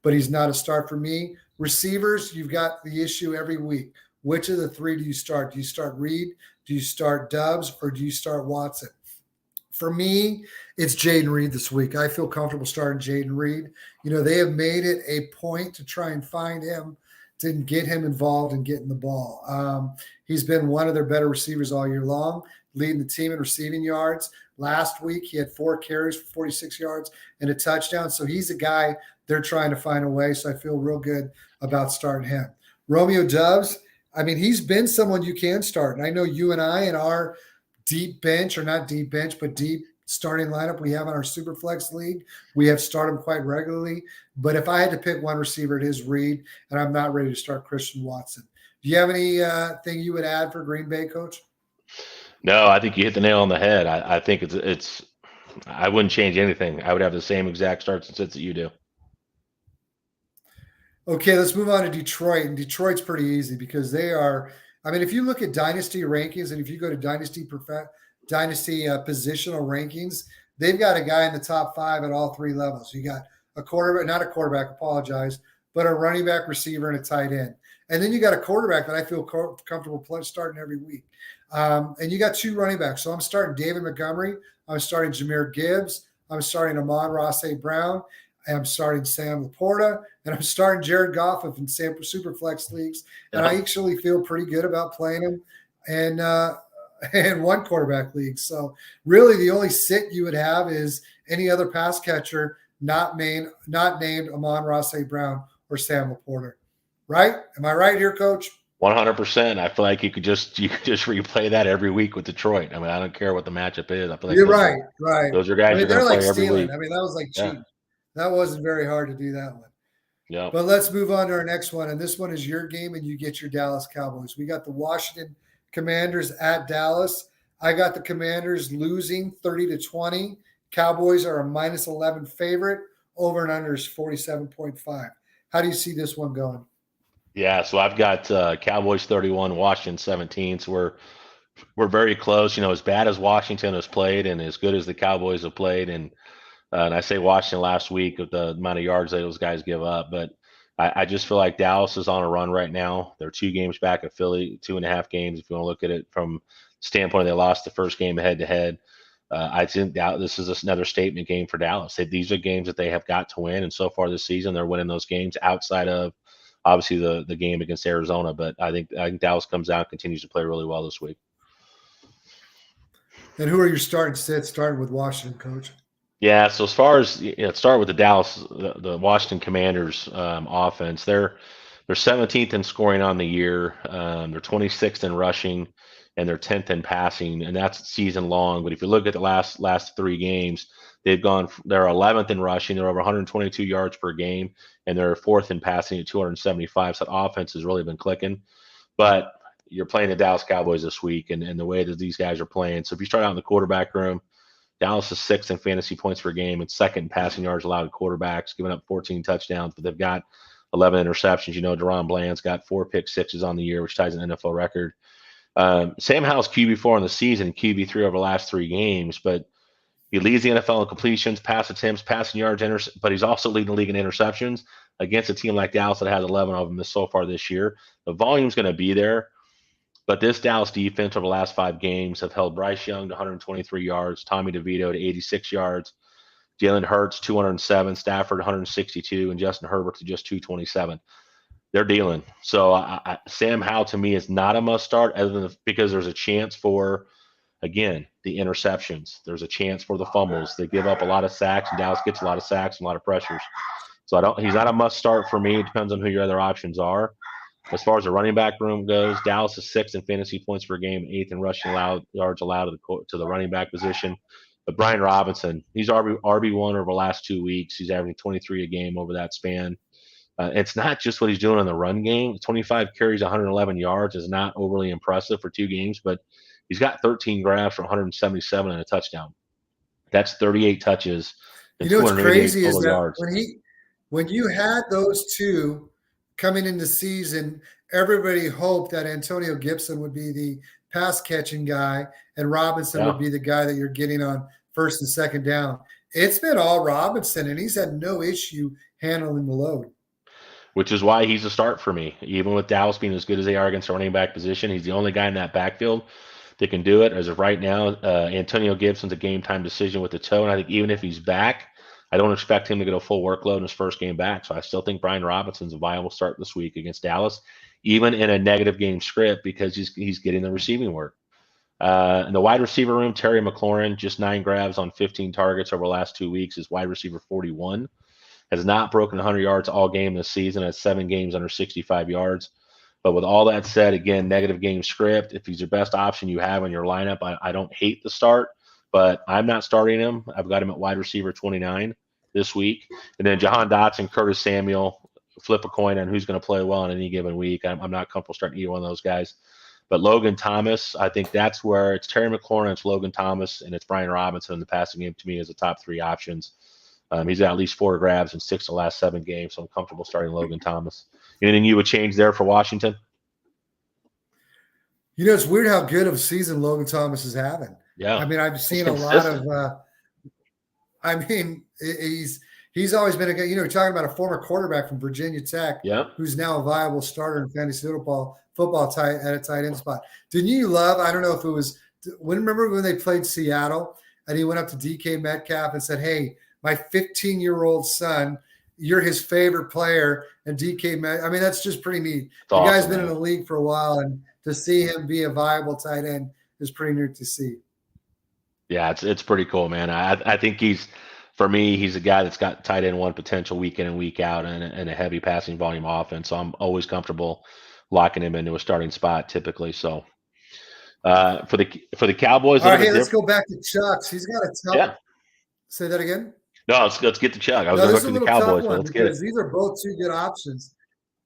But he's not a start for me. Receivers, you've got the issue every week. Which of the three do you start? Do you start Reed? Do you start Doubs? Or do you start Watson? For me, it's Jayden Reed this week. I feel comfortable starting Jayden Reed. They have made it a point to try and find him, to get him involved in getting the ball. He's been one of their better receivers all year long, leading the team in receiving yards. Last week, he had 4 carries for 46 yards and a touchdown. So he's a guy they're trying to find a way. So I feel real good about starting him. Romeo Doubs, he's been someone you can start. And I know you and I in our deep bench, or not deep bench, but deep starting lineup we have in our Superflex league, we have started him quite regularly. But if I had to pick one receiver, it is Reed, and I'm not ready to start Christian Watson. Do you have any thing you would add for Green Bay, Coach? No, I think you hit the nail on the head. I think it's I wouldn't change anything. I would have the same exact starts and sits that you do. Okay, let's move on to Detroit. And Detroit's pretty easy because they are, if you look at dynasty rankings and if you go to dynasty positional rankings, they've got a guy in the top 5 at all 3 levels. You got a quarterback, not a quarterback, apologize, but a running back, receiver, and a tight end. And then you got a quarterback that I feel comfortable starting every week. And you got 2 running backs. So I'm starting David Montgomery. I'm starting Jahmyr Gibbs. I'm starting Amon-Ra St. Brown. I'm starting Sam Laporta, and I'm starting Jared Goff in Superflex leagues. And I actually feel pretty good about playing him and one quarterback league. So really the only sit you would have is any other pass catcher not named Amon-Ra St. Brown or Sam Laporta. Right? Am I right here, Coach? 100%. I feel like you could just replay that every week with Detroit. I don't care what the matchup is. I feel like you're right. Those are guys you're going to play every week. That was like cheap. Yeah. That wasn't very hard to do that one. Yeah. But let's move on to our next one. And this one is your game, and you get your Dallas Cowboys. We got the Washington Commanders at Dallas. I got the Commanders losing 30-20. Cowboys are a -11 favorite. Over and under is 47.5. How do you see this one going? Yeah, so I've got Cowboys 31, Washington 17. So we're very close. As bad as Washington has played and as good as the Cowboys have played, and I say Washington last week with the amount of yards that those guys give up, but I just feel like Dallas is on a run right now. They're 2 games back at Philly, 2.5 games. If you want to look at it from the standpoint they lost the first game head-to-head. I think this is another statement game for Dallas. These are games that they have got to win, and so far this season they're winning those games outside of obviously the game against Arizona. But I think Dallas comes out and continues to play really well this week. And who are your starting with Washington, Coach? Yeah, so as far as start with the Washington Commanders offense, they're 17th in scoring on the year. They're 26th in rushing, and they're 10th in passing, and that's season long. But if you look at the last 3 games, they're 11th in rushing. They're over 122 yards per game, and they're 4th in passing at 275. So that offense has really been clicking. But you're playing the Dallas Cowboys this week, and the way that these guys are playing. So if you start out in the quarterback room, Dallas is 6th in fantasy points per game and 2nd in passing yards allowed to quarterbacks, giving up 14 touchdowns, but they've got 11 interceptions. Deron Bland's got 4 pick sixes on the year, which ties an NFL record. Sam Howell's QB4 in the season, QB3 over the last 3 games, but he leads the NFL in completions, pass attempts, passing yards, but he's also leading the league in interceptions against a team like Dallas that has 11 of them so far this year. The volume's going to be there. But this Dallas defense over the last 5 games have held Bryce Young to 123 yards, Tommy DeVito to 86 yards, Jalen Hurts 207, Stafford 162, and Justin Herbert to just 227. They're dealing. So Sam Howell to me is not a must start, other than because there's a chance for again, the interceptions. There's a chance for the fumbles. They give up a lot of sacks, and Dallas gets a lot of sacks and a lot of pressures. So he's not a must start for me. It depends on who your other options are. As far as the running back room goes, Dallas is 6th in fantasy points per game, 8th in rushing yards allowed to the running back position. But Brian Robinson, he's RB1 over the last 2 weeks. He's averaging 23 a game over that span. It's not just what he's doing in the run game. 25 carries, 111 yards is not overly impressive for 2 games, but he's got 13 grabs for 177 and a touchdown. That's 38 touches and What's crazy is that yards. when you had those two coming into season, everybody hoped that Antonio Gibson would be the pass catching guy and Robinson would be the guy that you're getting on first and second down. It's been all Robinson, and he's had no issue handling the load. Which is why he's a start for me. Even with Dallas being as good as they are against the running back position, he's the only guy in that backfield that can do it. As of right now, Antonio Gibson's a game-time decision with the toe, and I think even if he's back, I don't expect him to get a full workload in his first game back. So I still think Brian Robinson's a viable start this week against Dallas, even in a negative game script, because he's getting the receiving work. In the wide receiver room, Terry McLaurin, just 9 grabs on 15 targets over the last 2 weeks, is wide receiver 41. Has not broken 100 yards all game this season, has 7 games under 65 yards. But with all that said, again, negative game script. If he's your best option you have in your lineup, I don't hate the start, but I'm not starting him. I've got him at wide receiver 29 this week. And then Jahan Dotson, Curtis Samuel, flip a coin on who's going to play well on any given week. I'm not comfortable starting either one of those guys. But Logan Thomas, I think that's where it's Terry McLaurin, it's Logan Thomas, and it's Brian Robinson in the passing game to me as the top 3 options. He's got at least 4 grabs in 6 of the last 7 games, so I'm comfortable starting Logan Thomas. Anything you would change there for Washington? It's weird how good of a season Logan Thomas is having. Yeah. I mean, I've seen a lot of he's always been a guy, you're talking about a former quarterback from Virginia Tech who's now a viable starter in fantasy football at a tight end spot. Didn't you love, I don't know if it was, remember when they played Seattle and he went up to DK Metcalf and said, hey, my 15-year-old son, you're his favorite player, and DK Metcalf. I mean, that's just pretty neat. The guy's been in the league for a while, and to see him be a viable tight end is pretty neat to see. Yeah, it's pretty cool, man. I think he's a guy that's got tight end 1 potential week in and week out and a heavy passing volume offense. So I'm always comfortable locking him into a starting spot typically. So for the Cowboys, all right, hey, let's go back to Chuck's. He's got a tough. Yeah. Say that again. No, let's get to Chuck. I was going to look at the Cowboys, but let's get it. These are both 2 good options.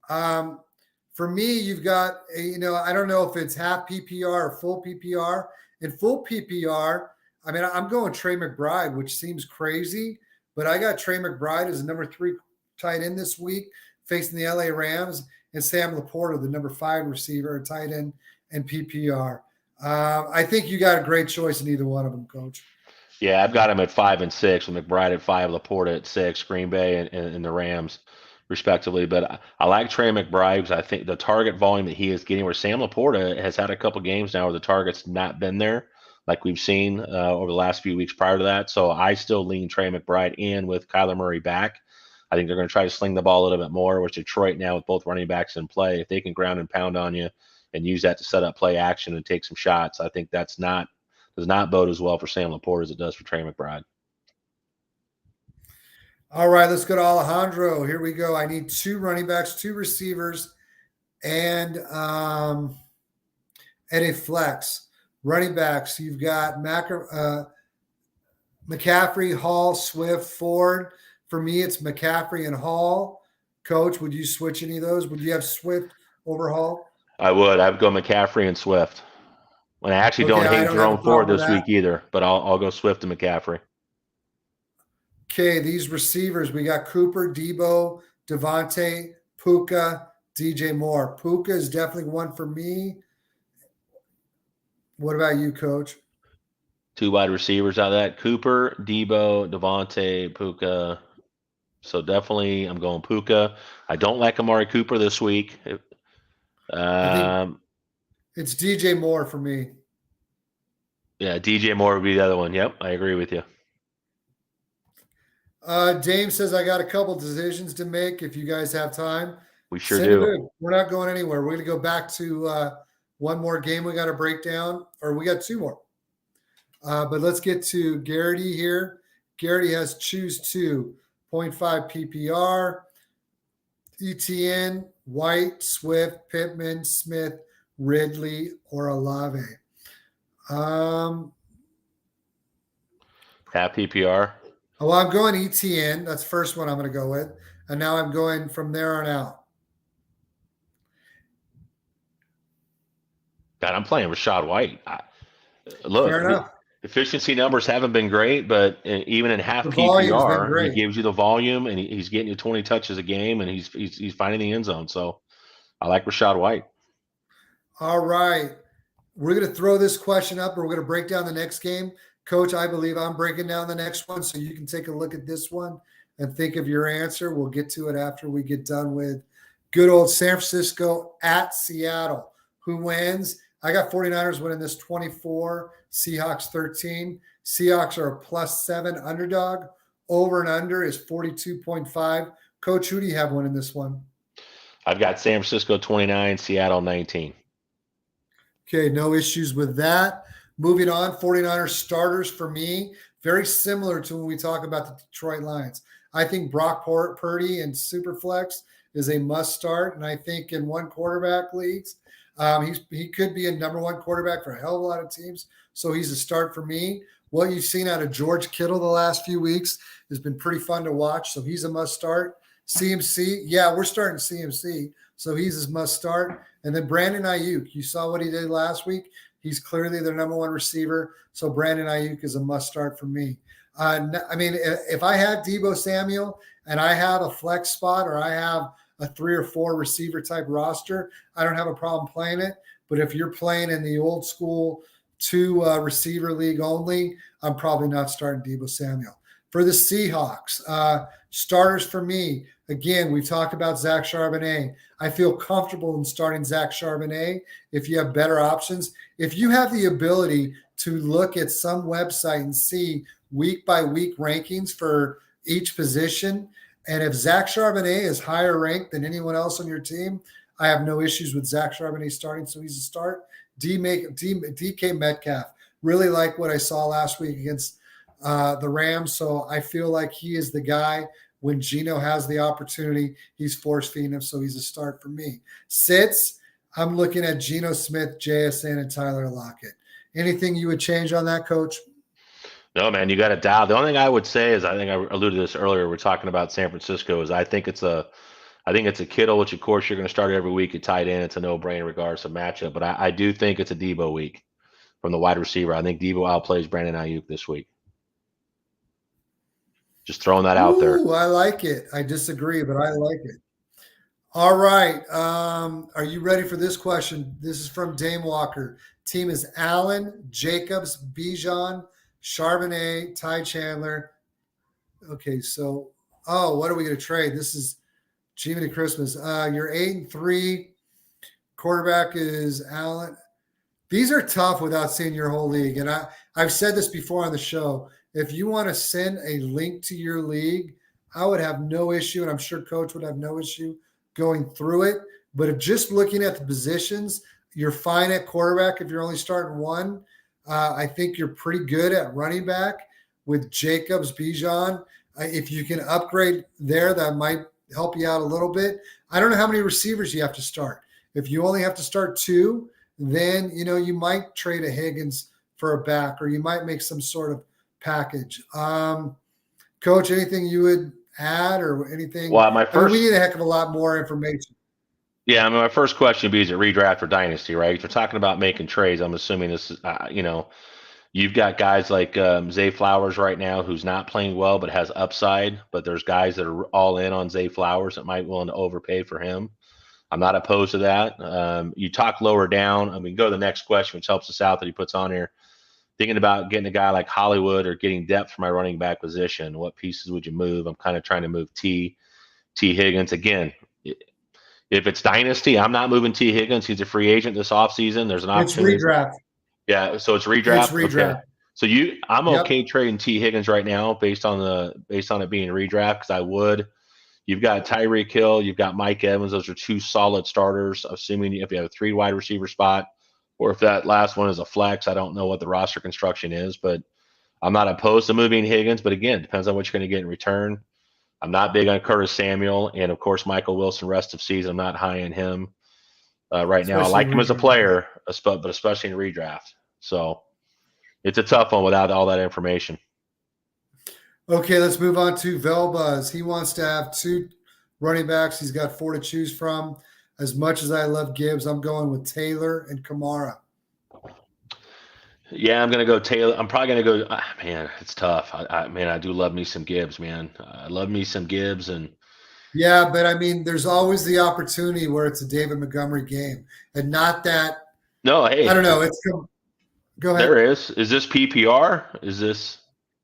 For me, you've got, I don't know if it's half PPR or full PPR. In full PPR, I mean, I'm going Trey McBride, which seems crazy, but I got Trey McBride as the number 3 tight end this week facing the LA Rams, and Sam Laporta, the number 5 receiver, tight end, and PPR. I think you got a great choice in either one of them, Coach. Yeah, I've got him at 5 and 6, with McBride at 5, Laporta at 6, Green Bay and the Rams, respectively. But I like Trey McBride because I think the target volume that he is getting, where Sam Laporta has had a couple games now where the target's not been there, like we've seen over the last few weeks prior to that. So I still lean Trey McBride in with Kyler Murray back. I think they're going to try to sling the ball a little bit more, which Detroit now with both running backs in play, if they can ground and pound on you and use that to set up play action and take some shots, I think does not bode as well for Sam Laporta as it does for Trey McBride. All right, let's go to Alejandro. Here we go. I need 2 running backs, 2 receivers, and a flex. Running backs, you've got McCaffrey, Hall, Swift, Ford. For me, it's McCaffrey and Hall. Coach, would you switch any of those? Would you have Swift over Hall? I would. I would go McCaffrey and Swift. And I actually don't hate Jerome Ford this week either, but I'll go Swift and McCaffrey. Okay, these receivers, we got Cooper, Debo, Devontae, Puka, DJ Moore. Puka is definitely one for me. What about you, Coach? 2 wide receivers out of that. Cooper, Debo, Devontae, Puka. So definitely I'm going Puka. I don't like Amari Cooper this week. It's DJ Moore for me. Yeah, DJ Moore would be the other one. Yep, I agree with you. Dame says, I got a couple decisions to make if you guys have time. We sure do. We're not going anywhere. We're going to go back to one more game we got to break down, or we got 2 more. But let's get to Garrity here. Garrity has choose 2.5 PPR. ETN, White, Swift, Pittman, Smith, Ridley, or Olave. Half PPR. Well, I'm going ETN. That's the first one I'm going to go with. And now I'm going from there on out. God, I'm playing Rachaad White. Look, Fair enough. Efficiency numbers haven't been great, but even in half PPR, he gives you the volume, and he's getting you 20 touches a game, and he's finding the end zone. So I like Rachaad White. All right. We're going to throw this question up, or we're going to break down the next game. Coach, I believe I'm breaking down the next one, so you can take a look at this one and think of your answer. We'll get to it after we get done with good old San Francisco at Seattle. Who wins? I got 49ers winning this 24, Seahawks 13. Seahawks are a +7 underdog. Over and under is 42.5. Coach, who do you have winning this one? I've got San Francisco 29, Seattle 19. Okay, no issues with that. Moving on, 49ers starters for me, very similar to when we talk about the Detroit Lions. I think Brock Purdy in Superflex is a must start, and I think in one quarterback leagues, he could be a number one quarterback for a hell of a lot of teams, so he's a start for me. What you've seen out of George Kittle the last few weeks has been pretty fun to watch, so he's a must start. CMC, yeah, we're starting CMC, so he's a must start. And then Brandon Ayuk, you saw what he did last week. He's clearly their number one receiver, so Brandon Ayuk is a must start for me. I mean, if I have Deebo Samuel and I have a flex spot or I have a 3 or 4 receiver type roster, I don't have a problem playing it. But if you're playing in the old school 2 receiver league only, I'm probably not starting Deebo Samuel. For the Seahawks, starters for me, again, we've talked about Zach Charbonnet. I feel comfortable in starting Zach Charbonnet if you have better options. If you have the ability to look at some website and see week by week rankings for each position, and if Zach Charbonnet is higher ranked than anyone else on your team, I have no issues with Zach Charbonnet starting, so he's a start. DK Metcalf, really like what I saw last week against the Rams, so I feel like he is the guy. When Geno has the opportunity, he's force-feeding him, so he's a start for me. Sits, I'm looking at Geno Smith, JSN, and Tyler Lockett. Anything you would change on that, Coach? No, man, you got to dial. The only thing I would say is, I think I alluded to this earlier. We're talking about San Francisco. Is I think it's a Kittle, which of course you're going to start every week at tight end. It's a no-brainer regardless of matchup. But I do think it's a Deebo week from the wide receiver. I think Deebo outplays Brandon Ayuk this week. Just throwing that out there. I like it. I disagree, but I like it. All right. Are you ready for this question? This is from Dame Walker. Team is Allen, Jacobs, Bijan, Charbonnet, Ty Chandler. Okay, so, what are we going to trade? This is Jiminy Christmas. You're 8-3. Quarterback is Allen. These are tough without seeing your whole league. And I've said this before on the show. If you want to send a link to your league, I would have no issue, and I'm sure Coach would have no issue going through it. But if just looking at the positions, you're fine at quarterback if you're only starting one. I think you're pretty good at running back with Jacobs, Bijan. If you can upgrade there, that might help you out a little bit. I don't know how many receivers you have to start. If you only have to start 2, then you might trade a Higgins for a back, or you might make some sort of package. Coach, anything you would add or anything? Well, we need a heck of a lot more information. Yeah, I mean, my first question would be, is it redraft or dynasty, right? If you're talking about making trades, I'm assuming this is, you've got guys like Zay Flowers right now who's not playing well but has upside, but there's guys that are all in on Zay Flowers that might be willing to overpay for him. I'm not opposed to that. You talk lower down. I mean, go to the next question, which helps us out that he puts on here. Thinking about getting a guy like Hollywood or getting depth for my running back position. What pieces would you move? I'm kind of trying to move T Higgins. Again, if it's dynasty, I'm not moving T Higgins. He's a free agent this offseason. There's an opportunity. It's redraft. Yeah, so it's redraft. It's redraft. Okay. So I'm okay trading T Higgins right now based on it being redraft, because I would. You've got Tyreek Hill, you've got Mike Evans. Those are 2 solid starters. Assuming if you have a 3 wide receiver spot, or if that last one is a flex. I don't know what the roster construction is, but I'm not opposed to moving Higgins. But again, it depends on what you're going to get in return. I'm not big on Curtis Samuel, and of course Michael Wilson rest of season. I'm not high in him right now. I Especially like him as a redraft. player, but especially in redraft. So it's a tough one without all that information. Okay, let's move on to Velbuzz. He wants to have 2 running backs. He's got 4 to choose from. As much as I love Gibbs, I'm going with Taylor and Kamara. Yeah, I'm gonna go Taylor. I'm probably gonna go. Man, it's tough. I do love me some Gibbs, man. I love me some Gibbs, and Yeah, but I mean, there's always the opportunity where it's a David Montgomery game, and not that. no, hey, I don't know. Go ahead. there is. Is this PPR? Is this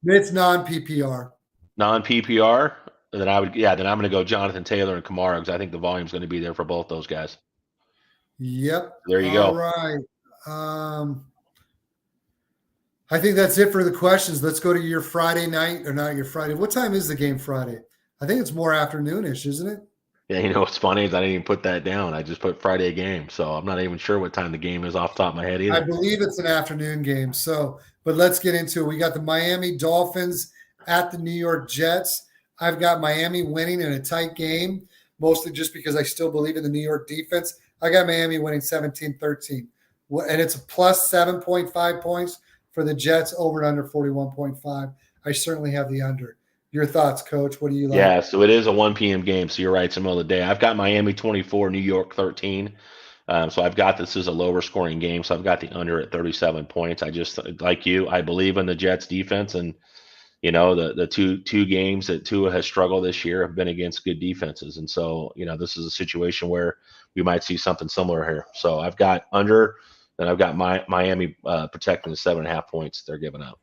It's non PPR. non-PPR? Then I would, yeah. Then I'm gonna go Jonathan Taylor and Kamara because I think the volume's going to be there for both those guys. Yep. There you All go. right. I think that's it for the questions. Let's go to your Friday night, or not your Friday. What time is the game Friday? I think it's more afternoonish, isn't it? Yeah, you know what's funny is I didn't even put that down. I just put Friday game, so I'm not even sure what time the game is off the top of my head I either. believe it's an afternoon game. So, but let's get into it. We got the Miami Dolphins at the New York Jets. I've got Miami winning in a tight game, mostly just because I still believe in the New York defense. I got Miami winning 17-13. And it's a plus 7.5 points for the Jets, over and under 41.5. I certainly have the under. Your thoughts, Coach? What do you like? Yeah, so it is a 1 p.m. game, so you're right, it's the middle of the day. I've got Miami 24, New York 13. So I've got this as a lower scoring game, so I've got the under at 37 points. I just, like you, I believe in the Jets defense, and you know the two games that Tua has struggled this year have been against good defenses, and so you know this is a situation where we might see something similar here. So I've got under, and I've got Miami protecting the 7.5 points they're giving up.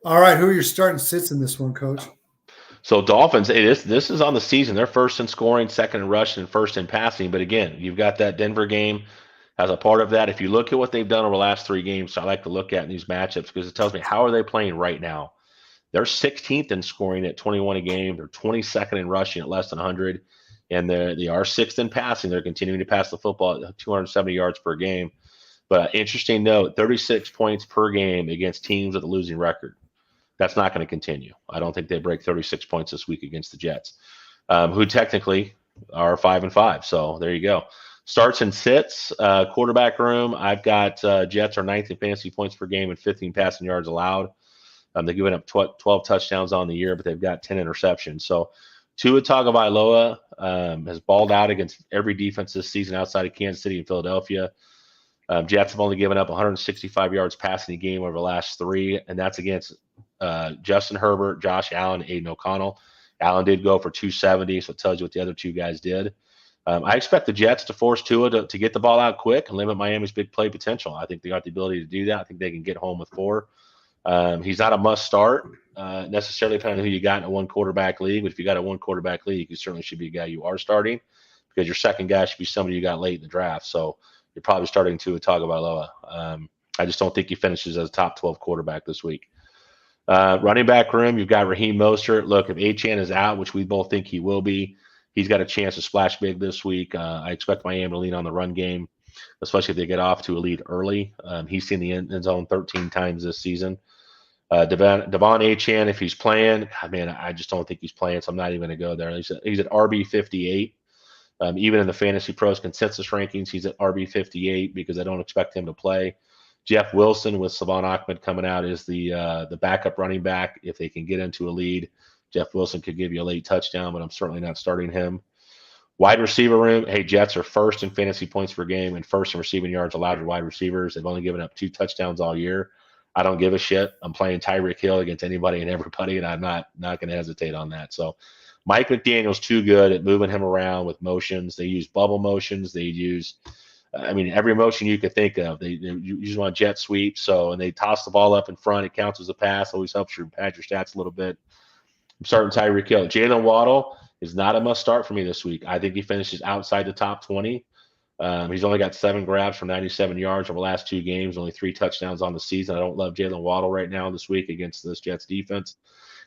All right, who are your starting sits in this one, Coach? So Dolphins, this is on the season. They're first in scoring, second in rushing, and first in passing. But again, you've got that Denver game as a part of that. If you look at what they've done over the last 3 games, I like to look at in these matchups because it tells me how are they playing right now. They're 16th in scoring at 21 a game. They're 22nd in rushing at less than 100, and they are 6th in passing. They're continuing to pass the football at 270 yards per game. But interesting note, 36 points per game against teams with a losing record. That's not going to continue. I don't think they break 36 points this week against the Jets, who technically are 5-5. So there you go. Starts and sits, quarterback room. I've got Jets are 9th in fantasy points per game and 15 passing yards allowed. They're giving up 12 touchdowns on the year, but they've got 10 interceptions. So Tua Tagovailoa has balled out against every defense this season outside of Kansas City and Philadelphia. Jets have only given up 165 yards passing a game over the last 3, and that's against Justin Herbert, Josh Allen, Aiden O'Connell. Allen did go for 270, so it tells you what the other 2 guys did. I expect the Jets to force Tua to get the ball out quick and limit Miami's big play potential. I think they got the ability to do that. I think they can get home with 4. He's not a must start necessarily, depending on who you got in a 1 quarterback league. But if you got a 1 quarterback league, you certainly should be a guy you are starting, because your second guy should be somebody you got late in the draft. So you're probably starting Tua Tagovailoa. I just don't think he finishes as a top 12 quarterback this week. Running back room, you've got Raheem Mostert. Look, if Achane is out, which we both think he will be, he's got a chance to splash big this week. I expect Miami to lean on the run game, especially if they get off to a lead early. He's seen the end zone 13 times this season. Devon Achane, if he's playing, man, I just don't think he's playing, so I'm not even going to go there. He's at RB 58. Even in the Fantasy Pros consensus rankings, he's at RB 58 because I don't expect him to play. Jeff Wilson with Savon Ahmed coming out is the backup running back. If they can get into a lead, Jeff Wilson could give you a late touchdown, but I'm certainly not starting him. Wide receiver room, hey, Jets are first in fantasy points per game and first in receiving yards allowed to wide receivers. They've only given up 2 touchdowns all year. I don't give a shit. I'm playing Tyreek Hill against anybody and everybody, and I'm not going to hesitate on that. So Mike McDaniel's too good at moving him around with motions. They use bubble motions. They use, every motion you could think of. They usually want jet sweep. So, and they toss the ball up in front. It counts as a pass. Always helps you pad your stats a little bit. I'm starting Tyreek Hill. Jalen Waddle is not a must start for me this week. I think he finishes outside the top 20. He's only got 7 grabs for 97 yards over the last 2 games, only 3 touchdowns on the season. I don't love Jalen Waddle right now this week against this Jets defense.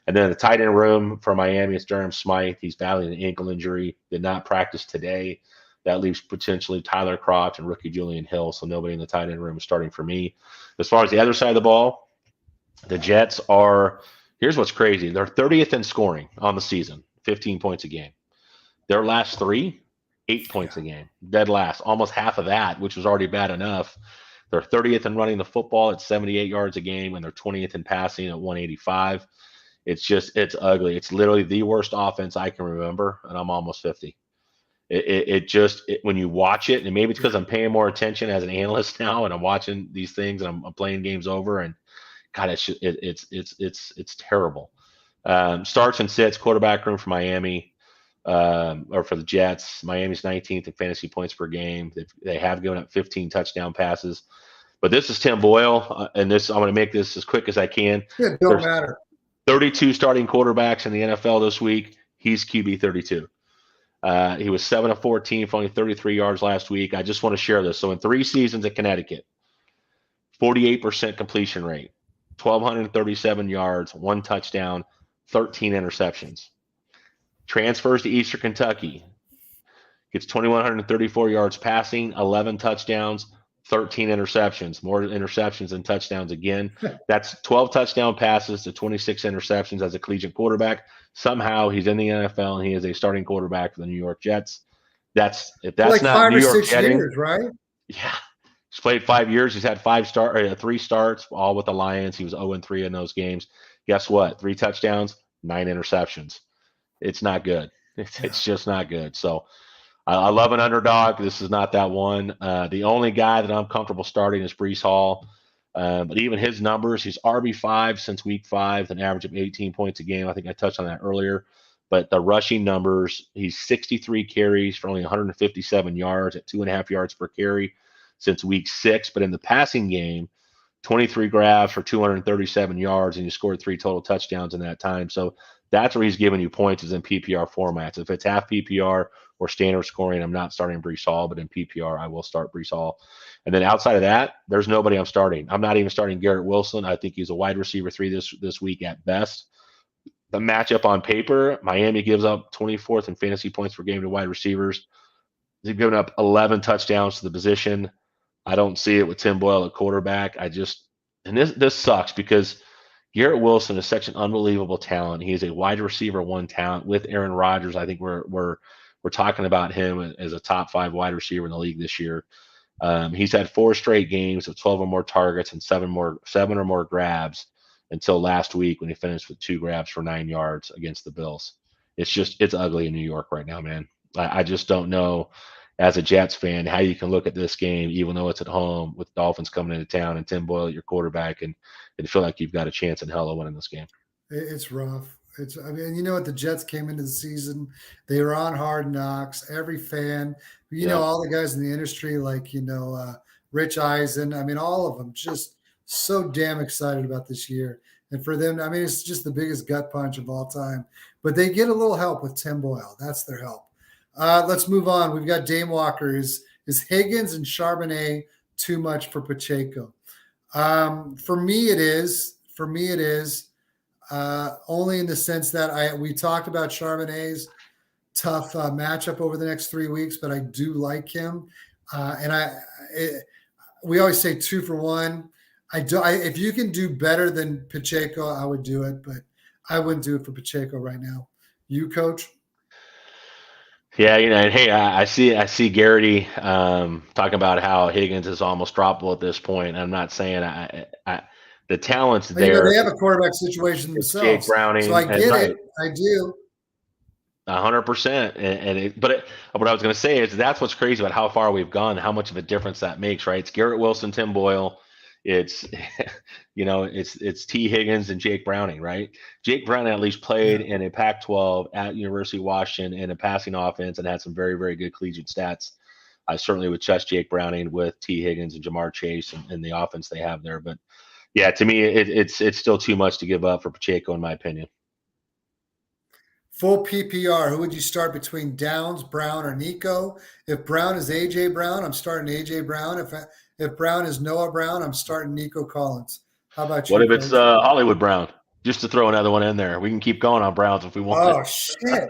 And then the tight end room for Miami is Durham Smythe. He's battling an ankle injury, did not practice today. That leaves potentially Tyler Croft and rookie Julian Hill. So nobody in the tight end room is starting for me. As far as the other side of the ball, the Jets are, here's what's crazy. They're 30th in scoring on the season, 15 points a game. Their last 3, 8 points a game, dead last, almost half of that, which was already bad enough. They're 30th in running the football at 78 yards a game, and they're 20th in passing at 185. It's ugly. It's literally the worst offense I can remember, and I'm almost 50. When you watch it, and maybe it's because I'm paying more attention as an analyst now, and I'm watching these things, and I'm playing games over, and God, it's terrible. Starts and sits, quarterback room for Miami, or for the Jets. Miami's 19th in fantasy points per game. They have given up 15 touchdown passes. But this is Tim Boyle, and I'm going to make this as quick as I can. It don't matter. 32 starting quarterbacks in the NFL this week. He's QB 32. He was 7 of 14 for only 33 yards last week. I just want to share this. So in 3 seasons at Connecticut, 48% completion rate, 1,237 yards, 1 touchdown, 13 interceptions. Transfers to Eastern Kentucky, gets 2,134 yards passing, 11 touchdowns, 13 interceptions. More interceptions than touchdowns again. That's 12 touchdown passes to 26 interceptions as a collegiate quarterback. Somehow he's in the NFL and he is a starting quarterback for the New York Jets. If that's like not 5 New or York 6 Jetting, years, right? Yeah. He's played 5 years. He's had 3 starts, all with the Lions. He was 0-3 in those games. Guess what? 3 touchdowns, 9 interceptions. It's not good. It's just not good. So I love an underdog. This is not that one. The only guy that I'm comfortable starting is Breece Hall. But even his numbers, he's RB5 since week 5, an average of 18 points a game. I think I touched on that earlier. But the rushing numbers, he's 63 carries for only 157 yards at 2.5 yards per carry since week 6. But in the passing game, 23 grabs for 237 yards, and he scored 3 total touchdowns in that time. So that's where he's giving you points, is in PPR formats. If it's half PPR or standard scoring, I'm not starting Breece Hall, but in PPR, I will start Breece Hall. And then outside of that, there's nobody I'm starting. I'm not even starting Garrett Wilson. I think he's a wide receiver 3 this week at best. The matchup on paper, Miami gives up 24th in fantasy points per game to wide receivers. They've given up 11 touchdowns to the position. I don't see it with Tim Boyle at quarterback. And this sucks because Garrett Wilson is such an unbelievable talent. He is a wide receiver 1 talent with Aaron Rodgers. I think we're talking about him as a top 5 wide receiver in the league this year. He's had 4 straight games of 12 or more targets and 7 or more grabs until last week when he finished with 2 grabs for 9 yards against the Bills. It's ugly in New York right now, man. I just don't know, as a Jets fan, how you can look at this game, even though it's at home, with Dolphins coming into town and Tim Boyle at your quarterback, and feel like you've got a chance in hell of winning this game. It's rough. You know what? The Jets came into the season, they were on Hard Knocks. Every fan, know, all the guys in the industry, like, Rich Eisen. All of them just so damn excited about this year. And for them, it's just the biggest gut punch of all time. But they get a little help with Tim Boyle. That's their help. Let's move on. We've got Dame Walker. Is Higgins and Charbonnet too much for Pacheco? For me, it is. Only in the sense that we talked about Charbonnet's tough matchup over the next 3 weeks, but I do like him. We always say 2 for 1. If you can do better than Pacheco, I would do it, but I wouldn't do it for Pacheco right now. You, Coach? Yeah, and hey, I see Garrity talking about how Higgins is almost droppable at this point. I'm not saying the talent's there. They have a quarterback situation themselves. Jake Browning, so I get it. I do. 100%. But what I was going to say is that's what's crazy about how far we've gone, how much of a difference that makes, right? It's Garrett Wilson, Tim Boyle. It's it's T. Higgins and Jake Browning, right? Jake Browning at least played in a Pac-12 at University of Washington in a passing offense and had some very, very good collegiate stats. I certainly would trust Jake Browning with T. Higgins and Jamar Chase and the offense they have there. But yeah, to me, it's still too much to give up for Pacheco, in my opinion. Full PPR, who would you start between Downs, Brown, or Nico? If Brown is A.J. Brown, I'm starting A.J. Brown. If Brown is Noah Brown, I'm starting Nico Collins. How about you? What if it's Hollywood Brown? Just to throw another one in there. We can keep going on Browns if we want. Oh, shit.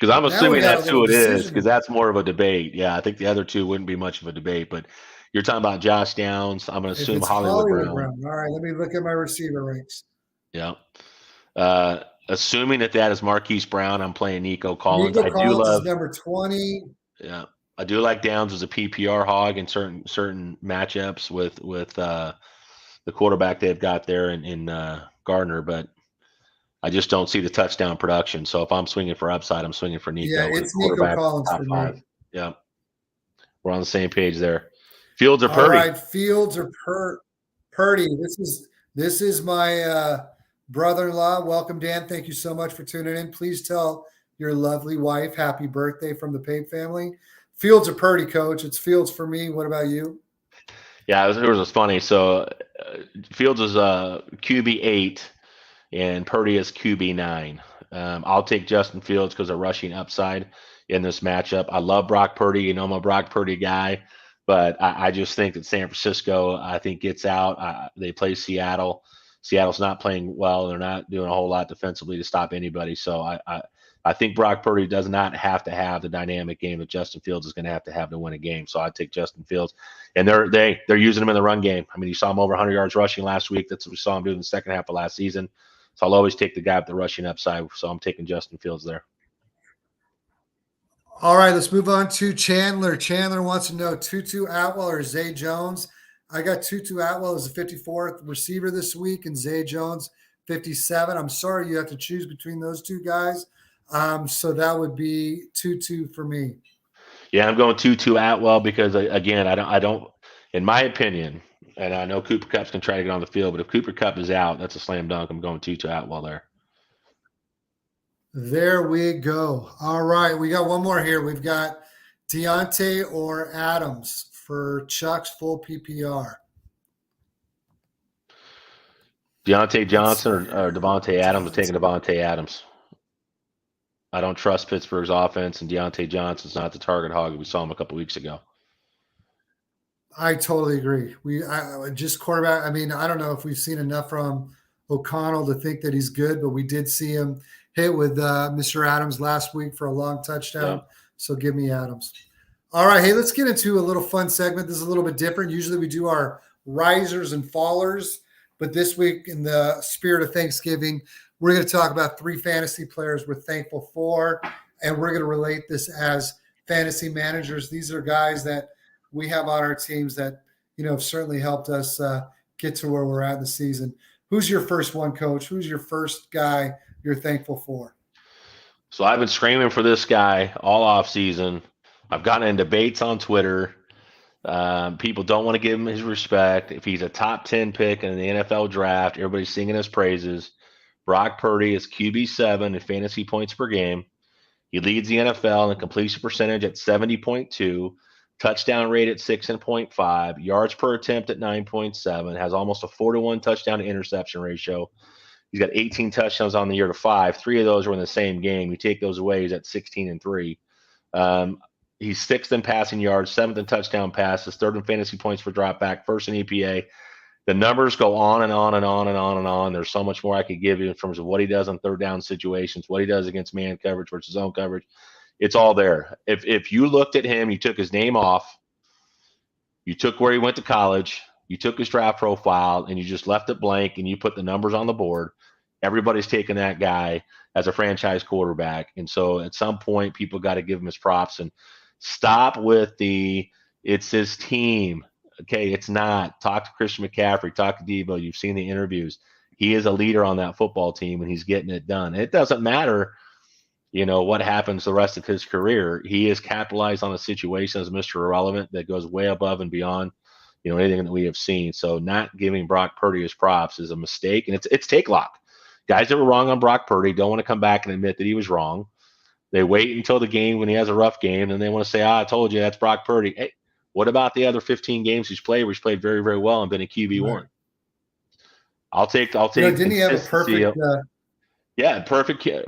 Because I'm Now we assuming got a that's little who it is, because decision. that's more of a debate. Yeah, I think the other two wouldn't be much of a debate, but you're talking about Josh Downs. I'm going to If assume it's Hollywood Hollywood Brown. Brown, all right, let me look at my receiver ranks. Yeah. Assuming that is Marquise Brown, I'm playing Nico Collins. Nico I do Collins is love, number 20. yeah, I do like Downs as a PPR hog in certain matchups with the quarterback they've got there in Gardner, but I just don't see the touchdown production. So if I'm swinging for upside, I'm swinging for Yeah, Nico with it's Nico quarterback Collins top for me. 5. Yeah, we're on the same page there. Fields or All Purdy? right, Fields or Purdy. This is my brother-in-law. Welcome, Dan. Thank you so much for tuning in. Please tell your lovely wife happy birthday from the Pape family. Fields or Purdy, Coach? It's Fields for me. What about you? Yeah, it was funny. So Fields is QB8 and Purdy is QB9. I'll take Justin Fields because of rushing upside in this matchup. I love Brock Purdy. You know, I'm a Brock Purdy guy, but I just think that San Francisco, I think, gets out. They play Seattle. Seattle's not playing well. They're not doing a whole lot defensively to stop anybody. So I think Brock Purdy does not have to have the dynamic game that Justin Fields is going to have to win a game. So I take Justin Fields, and they're using him in the run game. I mean, you saw him over 100 yards rushing last week. That's what we saw him do in the second half of last season. So I'll always take the guy with the rushing upside. So I'm taking Justin Fields there. All right, let's move on to Chandler. Chandler wants to know Tutu Atwell or Zay Jones. I got Tutu Atwell as the 54th receiver this week and Zay Jones 57. I'm sorry you have to choose between those two guys. So that would be 2-2 for me. Yeah, I'm going 2-2 Atwell because again, I don't, in my opinion, and I know Cooper Kupp's going to try to get on the field, but if Cooper Kupp is out, that's a slam dunk. I'm going 2-2 Atwell there. There we go. All right, we got one more here. We've got Deontay or Adams for Chuck's full PPR. Deontay Johnson or Devontae Adams. I'm taking Devontae Adams. I don't trust Pittsburgh's offense, and Deontay Johnson's not the target hog. We saw him a couple weeks ago. I totally agree. Just quarterback. I mean, I don't know if we've seen enough from O'Connell to think that he's good, but we did see him hit with Mr. Adams last week for a long touchdown. Yeah. So give me Adams. All right. Hey, let's get into a little fun segment. This is a little bit different. Usually we do our risers and fallers, but this week, in the spirit of Thanksgiving, we're going to talk about 3 fantasy players we're thankful for, and we're going to relate this as fantasy managers. These are guys that we have on our teams that, have certainly helped us get to where we're at in the season. Who's your first one, Coach? Who's your first guy you're thankful for? So I've been screaming for this guy all off season. I've gotten in debates on Twitter. People don't want to give him his respect. If he's a top 10 pick in the NFL draft, everybody's singing his praises. Brock Purdy is QB7 in fantasy points per game. He leads the NFL in completion percentage at 70.2, touchdown rate at 6.5, yards per attempt at 9.7, has almost a 4-to-1 touchdown to interception ratio. He's got 18 touchdowns on the year to 5. 3 of those were in the same game. You take those away, he's at 16-3. He's 6th in passing yards, 7th in touchdown passes, 3rd in fantasy points per dropback, 1st in EPA. The numbers go on and on and on and on and on. There's so much more I could give you in terms of what he does on third down situations, what he does against man coverage versus zone coverage. It's all there. If you looked at him, you took his name off, you took where he went to college, you took his draft profile, and you just left it blank, and you put the numbers on the board, everybody's taking that guy as a franchise quarterback. And so at some point, people got to give him his props and stop with it's his team. Okay, it's not. Talk to Christian McCaffrey, talk to Debo. You've seen the interviews. He is a leader on that football team, and he's getting it done. It doesn't matter, what happens the rest of his career. He is capitalized on a situation as Mr. Irrelevant that goes way above and beyond, anything that we have seen. So not giving Brock Purdy his props is a mistake, and it's take lock. Guys that were wrong on Brock Purdy don't want to come back and admit that he was wrong. They wait until the game when he has a rough game, and they want to say, I told you that's Brock Purdy. Hey, what about the other 15 games he's played where he's played very, very well and been a QB1? Right. I'll take. Didn't he have a perfect?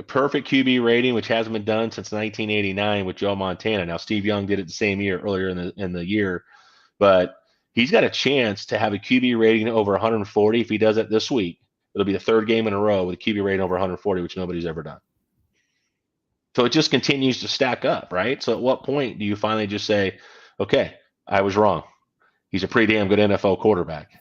Perfect QB rating, which hasn't been done since 1989 with Joe Montana. Now Steve Young did it the same year earlier in the year, but he's got a chance to have a QB rating over 140 if he does it this week. It'll be the 3rd game in a row with a QB rating over 140, which nobody's ever done. So it just continues to stack up, right? So at what point do you finally just say, okay, I was wrong. He's a pretty damn good NFL quarterback.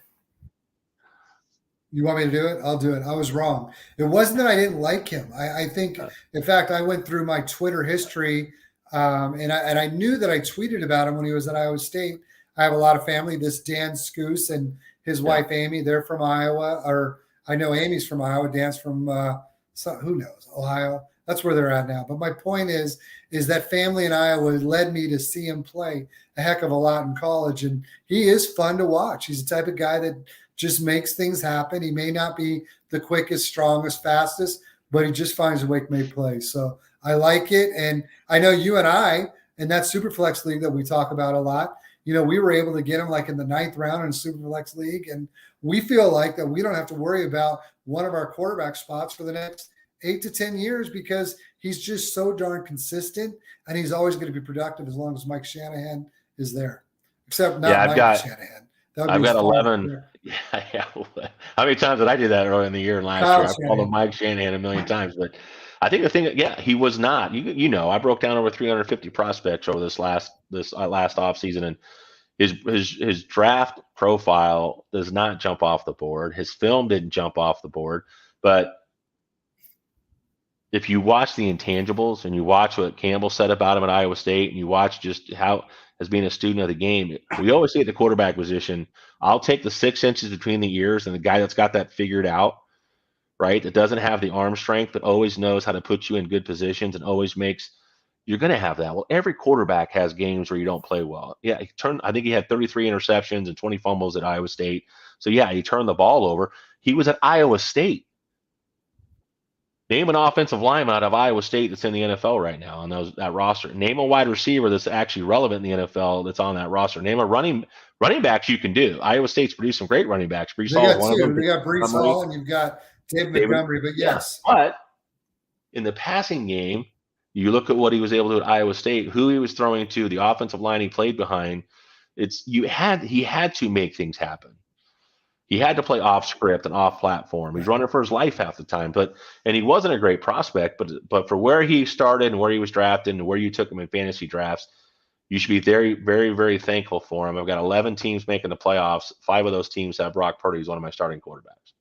You want me to do it? I'll do it. I was wrong. It wasn't that I didn't like him. I think, in fact, I went through my Twitter history, and I knew that I tweeted about him when he was at Iowa State. I have a lot of family. This Dan Scoos and his wife Amy, they're from Iowa, or I know Amy's from Iowa. Dan's from who knows, Ohio. That's where they're at now. But my point is that family in Iowa led me to see him play a heck of a lot in college, and he is fun to watch. He's the type of guy that just makes things happen. He may not be the quickest, strongest, fastest, but he just finds a way to make plays. So I like it. And I know you and I, in that Superflex league that we talk about a lot, we were able to get him like in the 9th round in Superflex league. And we feel like that we don't have to worry about one of our quarterback spots for the next 8 to 10 years because he's just so darn consistent and he's always going to be productive as long as Mike Shanahan is there. Except not Mike Shanahan. I've got 11. Yeah. How many times did I do that early in the year and last year? I called him Mike Shanahan a million times. But I think the thing, he was not. I broke down over 350 prospects over this last offseason, and his draft profile does not jump off the board. His film didn't jump off the board. But if you watch the intangibles and you watch what Campbell said about him at Iowa State, and you watch just how, as being a student of the game, we always say at the quarterback position, I'll take the 6 inches between the ears and the guy that's got that figured out, right? That doesn't have the arm strength, but always knows how to put you in good positions and always you're going to have that. Well, every quarterback has games where you don't play well. Yeah, I think he had 33 interceptions and 20 fumbles at Iowa State. So yeah, he turned the ball over. He was at Iowa State. Name an offensive lineman out of Iowa State that's in the NFL right now on that roster. Name a wide receiver that's actually relevant in the NFL that's on that roster. Name a running backs you can do. Iowa State's produced some great running backs. Brees Hall is one of them. They got Brees Hall and you've got David Montgomery, but yes. Yeah. But in the passing game, you look at what he was able to do at Iowa State, who he was throwing to, the offensive line he played behind. He had to make things happen. He had to play off script and off platform. He's running for his life half the time, and he wasn't a great prospect, but for where he started and where he was drafted and where you took him in fantasy drafts, you should be very, very, very thankful for him. I've got 11 teams making the playoffs. 5 of those teams have Brock Purdy as one of my starting quarterbacks.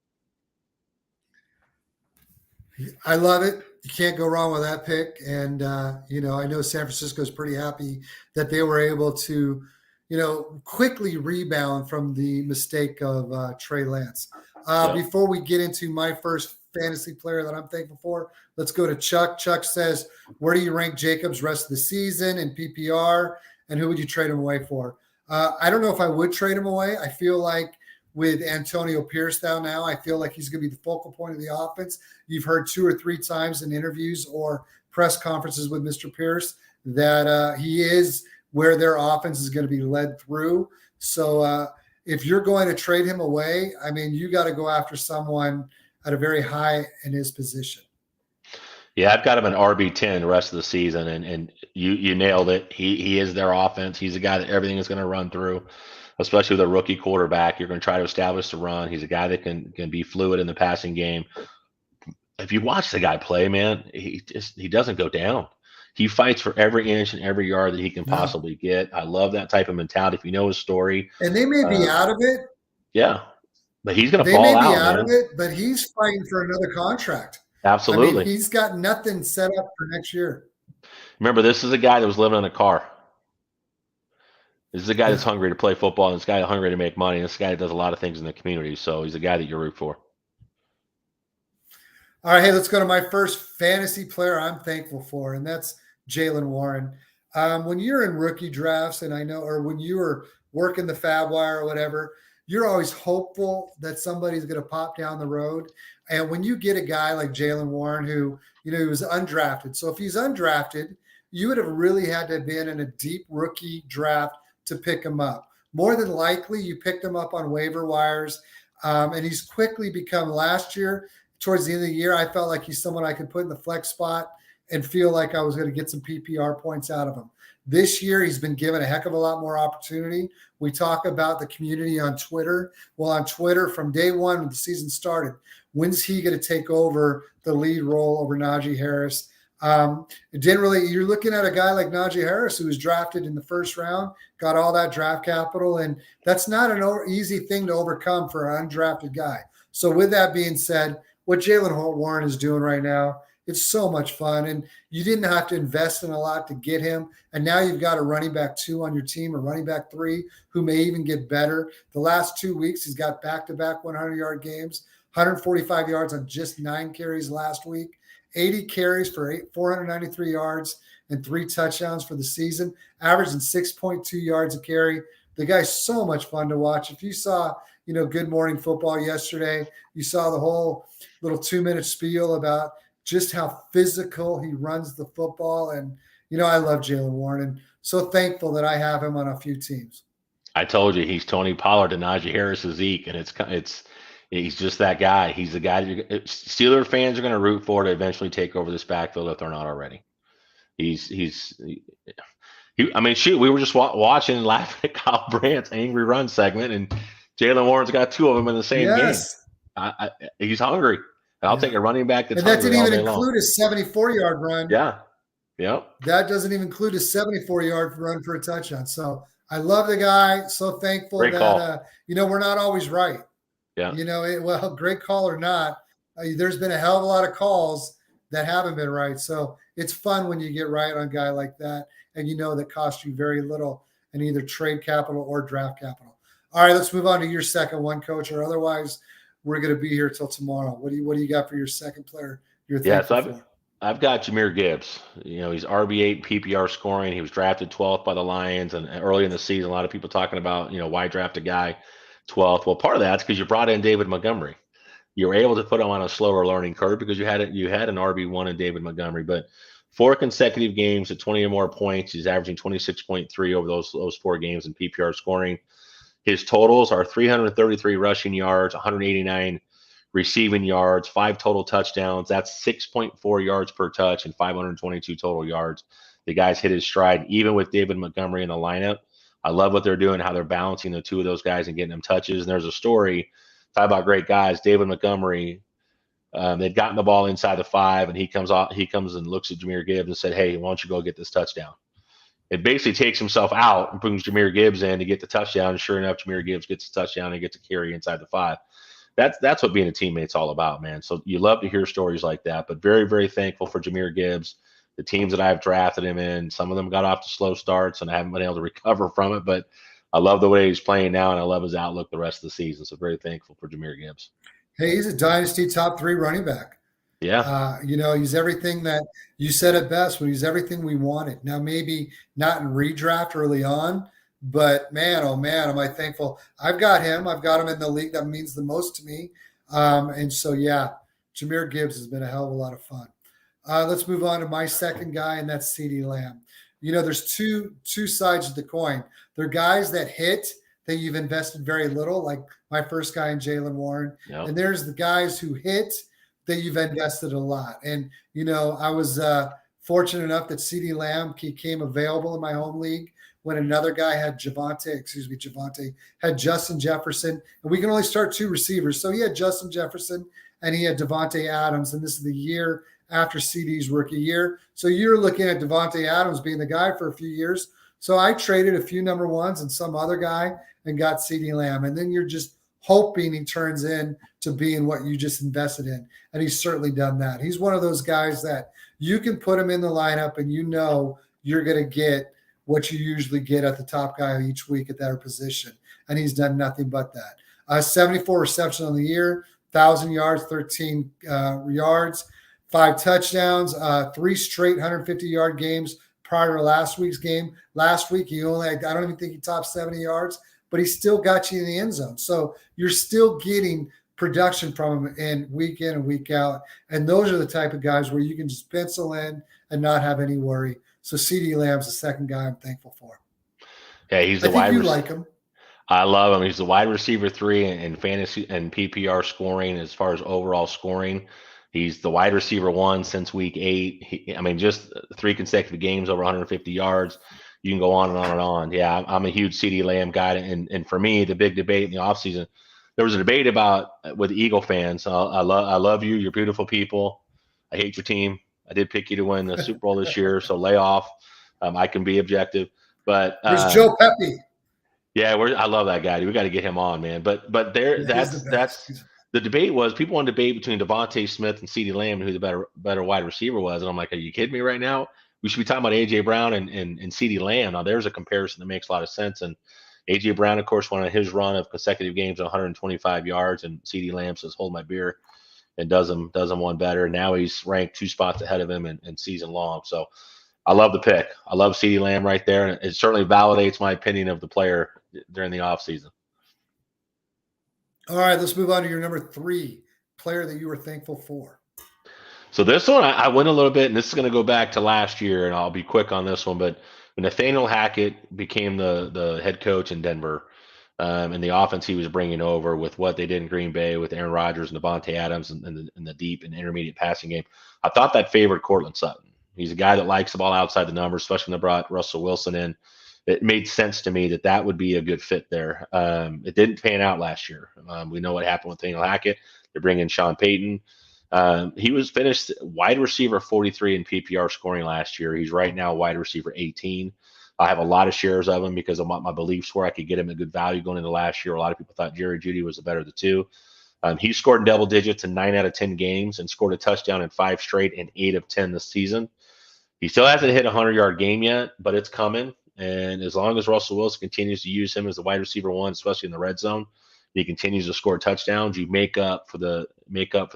I love it. You can't go wrong with that pick. And, I know San Francisco is pretty happy that they were able to, quickly rebound from the mistake of Trey Lance. Before we get into my first fantasy player that I'm thankful for, let's go to Chuck. Chuck says, where do you rank Jacobs rest of the season in PPR, and who would you trade him away for? I don't know if I would trade him away. I feel like with Antonio Pierce now, I feel like he's going to be the focal point of the offense. You've heard 2 or 3 times in interviews or press conferences with Mr. Pierce that he is where their offense is going to be led through. So if you're going to trade him away, I mean, you got to go after someone at a very high in his position. Yeah, I've got him an RB10 the rest of the season, and you nailed it. He is their offense. He's a guy that everything is going to run through, especially with a rookie quarterback. You're going to try to establish the run. He's a guy that can be fluid in the passing game. If you watch the guy play, man, he doesn't go down. He fights for every inch and every yard that he can possibly get. I love that type of mentality. If you know his story. And they may be out of it. Yeah. But he's going to fall out. They may be out of it, but he's fighting for another contract. Absolutely. I mean, he's got nothing set up for next year. Remember, this is a guy that was living in a car. This is a guy that's hungry to play football, and this guy hungry to make money. And this guy that does a lot of things in the community. So he's a guy that you root for. All right, hey, let's go to my first fantasy player I'm thankful for, and that's Jaylen Warren. When you're in rookie drafts, and I know, or when you were working the Fab Wire or whatever, you're always hopeful that somebody's going to pop down the road. And when you get a guy like Jaylen Warren, who, he was undrafted. So if he's undrafted, you would have really had to have been in a deep rookie draft to pick him up. More than likely, you picked him up on waiver wires, and he's quickly become last year. Towards the end of the year, I felt like he's someone I could put in the flex spot and feel like I was going to get some PPR points out of him. This year, he's been given a heck of a lot more opportunity. We talk about the community on Twitter. Well, on Twitter, from day one when the season started, when's he going to take over the lead role over Najee Harris? You're looking at a guy like Najee Harris, who was drafted in the first round, got all that draft capital, and that's not an easy thing to overcome for an undrafted guy. So with that being said, what Jaylen Warren is doing right now, it's so much fun. And you didn't have to invest in a lot to get him. And now you've got a running back 2 on your team, a running back 3, who may even get better. The last 2 weeks, he's got back-to-back 100-yard games, 145 yards on just 9 carries last week, 80 carries for 493 yards and 3 touchdowns for the season, averaging 6.2 yards a carry. The guy's so much fun to watch. If you saw, Good Morning Football yesterday, you saw the whole little 2-minute spiel about just how physical he runs the football. And, I love Jaylen Warren, and so thankful that I have him on a few teams. I told you he's Tony Pollard and Najee Harris is Zeke, and he's just that guy. He's the guy Steeler fans are going to root for to eventually take over this backfield if they're not already. We were just watching and laughing at Kyle Brandt's angry run segment, and Jaylen Warren's got 2 of them in the same game. He's hungry. I'll take a running back that's hungry. And that didn't even include his 74-yard run. Yeah. Yep. That doesn't even include his 74-yard run for a touchdown. So I love the guy. So thankful Great that, we're not always right. Yeah. Great call or not, there's been a hell of a lot of calls that haven't been right. So it's fun when you get right on a guy like that, and that cost you very little in either trade capital or draft capital. All right, let's move on to your second one, Coach, or otherwise we're going to be here till tomorrow. What do you got for your second player you're thankful for? I've got Jahmyr Gibbs. He's RB8 PPR scoring. He was drafted 12th by the Lions, and early in the season, a lot of people talking about, why draft a guy 12th. Well, part of that's because you brought in David Montgomery. You were able to put him on a slower learning curve because you had an RB1 in David Montgomery. But 4 consecutive games at 20 or more points. He's averaging 26.3 over those 4 games in PPR scoring. His totals are 333 rushing yards, 189 receiving yards, 5 total touchdowns. That's 6.4 yards per touch and 522 total yards. The guy's hit his stride, even with David Montgomery in the lineup. I love what they're doing, how they're balancing the 2 of those guys and getting them touches. And there's a story, talk about great guys. David Montgomery, they'd gotten the ball inside the 5, and he comes and looks at Jahmyr Gibbs and said, "Hey, why don't you go get this touchdown?" It basically takes himself out and brings Jahmyr Gibbs in to get the touchdown. And sure enough, Jahmyr Gibbs gets the touchdown and gets a carry inside the 5. That's what being a teammate's all about, man. So you love to hear stories like that, but very, very thankful for Jahmyr Gibbs. The teams that I've drafted him in, some of them got off to slow starts, and I haven't been able to recover from it, but I love the way he's playing now, and I love his outlook the rest of the season. So very thankful for Jahmyr Gibbs. Hey, he's a dynasty top 3 running back. Yeah. He's everything that you said it best, when he's everything we wanted. Now, maybe not in redraft early on, but man, oh man, am I thankful. I've got him in the league. That means the most to me. And so, yeah, Jahmyr Gibbs has been a hell of a lot of fun. Let's move on to my second guy, and that's CeeDee Lamb. There's two sides of the coin. There are guys that hit that you've invested very little, like my first guy in Jaylen Warren. Yep. And there's the guys who hit that you've invested a lot. And, I was fortunate enough that CeeDee Lamb came available in my home league when another guy had Javonte had Justin Jefferson. And we can only start 2 receivers. So he had Justin Jefferson and he had Devontae Adams. And this is the year after CeeDee's rookie year. So you're looking at Devontae Adams being the guy for a few years. So I traded a few number 1s and some other guy and got CeeDee Lamb. And then you're just hoping he turns in to being what you just invested in. And he's certainly done that. He's one of those guys that you can put him in the lineup and you're going to get what you usually get at the top guy each week at that position. And he's done nothing but that. 74 receptions on the year, 1,000 yards, 13 yards, 5 touchdowns, 3 straight 150-yard games prior to last week's game. Last week, I don't even think he topped 70 yards, but he still got you in the end zone. So you're still getting production from him in and week out. And those are the type of guys where you can just pencil in and not have any worry. So CeeDee Lamb's the second guy I'm thankful for. Yeah, he's the wide receiver. You like him. I love him. He's the wide receiver 3 in fantasy and PPR scoring as far as overall scoring. He's the wide receiver 1 since week 8. Just 3 consecutive games over 150 yards. You can go on and on and on. Yeah, I'm a huge CeeDee Lamb guy. And for me, the big debate in the offseason, there was a debate with Eagle fans. I love you. You're beautiful people. I hate your team. I did pick you to win the Super Bowl this year, so lay off. I can be objective, but There's Joe Pepe. yeah, I love that guy. We got to get him on, man. But there, that's the debate was people want to debate between Devontae Smith and CeeDee Lamb, who the better wide receiver was, and I'm like, are you kidding me right now? We should be talking about AJ Brown and CeeDee Lamb. Now there's a comparison that makes a lot of sense, and AJ Brown, of course, went on his run of consecutive games of 125 yards, and CeeDee Lamb says, "Hold my beer," and does him one better. And now he's ranked 2 spots ahead of him in season long. So I love the pick. I love CeeDee Lamb right there, and it certainly validates my opinion of the player during the offseason. All right, let's move on to your number 3 player that you were thankful for. So this one, I went a little bit, and this is going to go back to last year, and I'll be quick on this one, but when Nathaniel Hackett became the head coach in Denver, and the offense he was bringing over with what they did in Green Bay with Aaron Rodgers and Devontae Adams and the deep and intermediate passing game, I thought that favored Cortland Sutton. He's a guy that likes the ball outside the numbers, especially when they brought Russell Wilson in. It made sense to me that would be a good fit there. It didn't pan out last year. We know what happened with Nathaniel Hackett. They bring in Sean Payton. He was finished wide receiver 43 in PPR scoring last year. He's right now wide receiver 18. I have a lot of shares of him because of my beliefs where I could get him a good value going into last year. A lot of people thought Jerry Jeudy was the better of the two. He scored in double digits in 9 out of 10 games and scored a touchdown in 5 straight and 8 of 10 this season. He still hasn't hit a 100-yard game yet, but it's coming. And as long as Russell Wilson continues to use him as the wide receiver 1, especially in the red zone, he continues to score touchdowns. You make up for the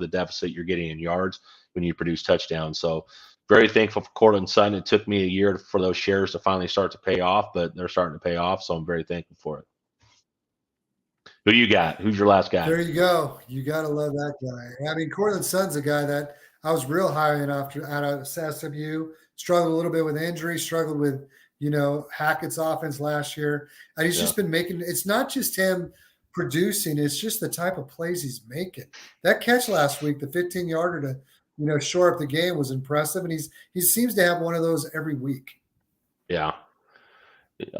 deficit you're getting in yards when you produce touchdowns. So very thankful for Cortland Sutton. It took me a year for those shares to finally start to pay off, but they're starting to pay off. So I'm very thankful for it. Who you got? Who's your last guy? There you go. You got to love that guy. I mean, Cortland Sutton's a guy that I was real high in out of SMU. Struggled a little bit with injury, struggled with, Hackett's offense last year. And he's just been making – it's not just him producing, it's just the type of plays he's making. That catch last week, the 15-yarder to, shore up the game was impressive, and he seems to have one of those every week. Yeah.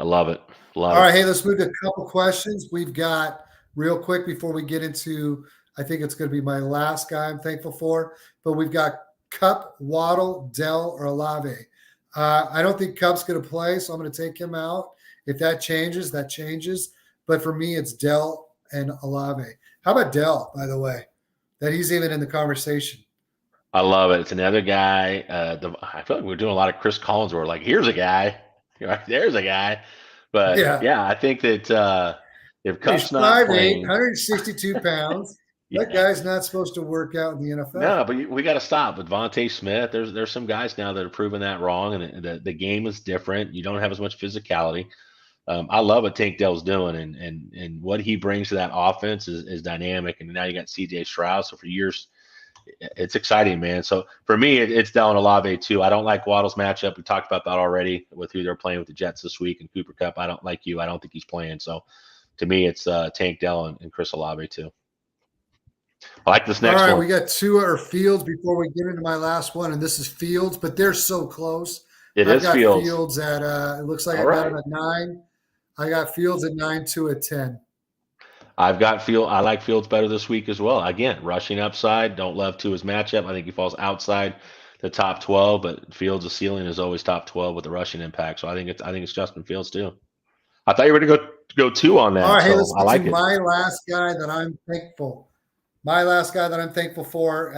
I love it. All right, hey, let's move to a couple questions. We've got real quick before we get into I think it's going to be my last guy I'm thankful for, but we've got Kupp, Waddle, Dell, or Olave. I don't think Kupp's going to play, so I'm going to take him out. If that changes, that changes. But for me, it's Dell and Olave. How about Dell, by the way, that he's even in the conversation? I love it. It's another guy. I feel like we're doing a lot of Chris Collins. We're like, here's a guy. There's a guy. But, yeah I think that if Kupp's not playing. 162 pounds. That guy's not supposed to work out in the NFL. No, but we got to stop with Devontae Smith. There's some guys now that are proving that wrong, and the game is different. You don't have as much physicality. I love what Tank Dell's doing, and what he brings to that offense is dynamic. And now you got C.J. Stroud. So for years, it's exciting, man. So for me, it's Dell and Olave too. I don't like Waddle's matchup. We talked about that already with who they're playing with the Jets this week and Cooper Kupp. I don't like you. I don't think he's playing. So to me, it's Tank Dell and Chris Olave too. I like this next one. All right, we got Tua Fields before we get into my last one, and this is Fields, but they're so close. I've got Fields at it looks like I got him at 9. I got Fields at 9, Tua at 10. I like Fields better this week as well. Again, rushing upside. Don't love Tua's matchup. I think he falls outside the top 12, but Fields' ceiling is always top 12 with the rushing impact. So I think it's Justin Fields too. I thought you were going to go 2 on that. All right, so hey, let's I like it. My last guy that I'm thankful for,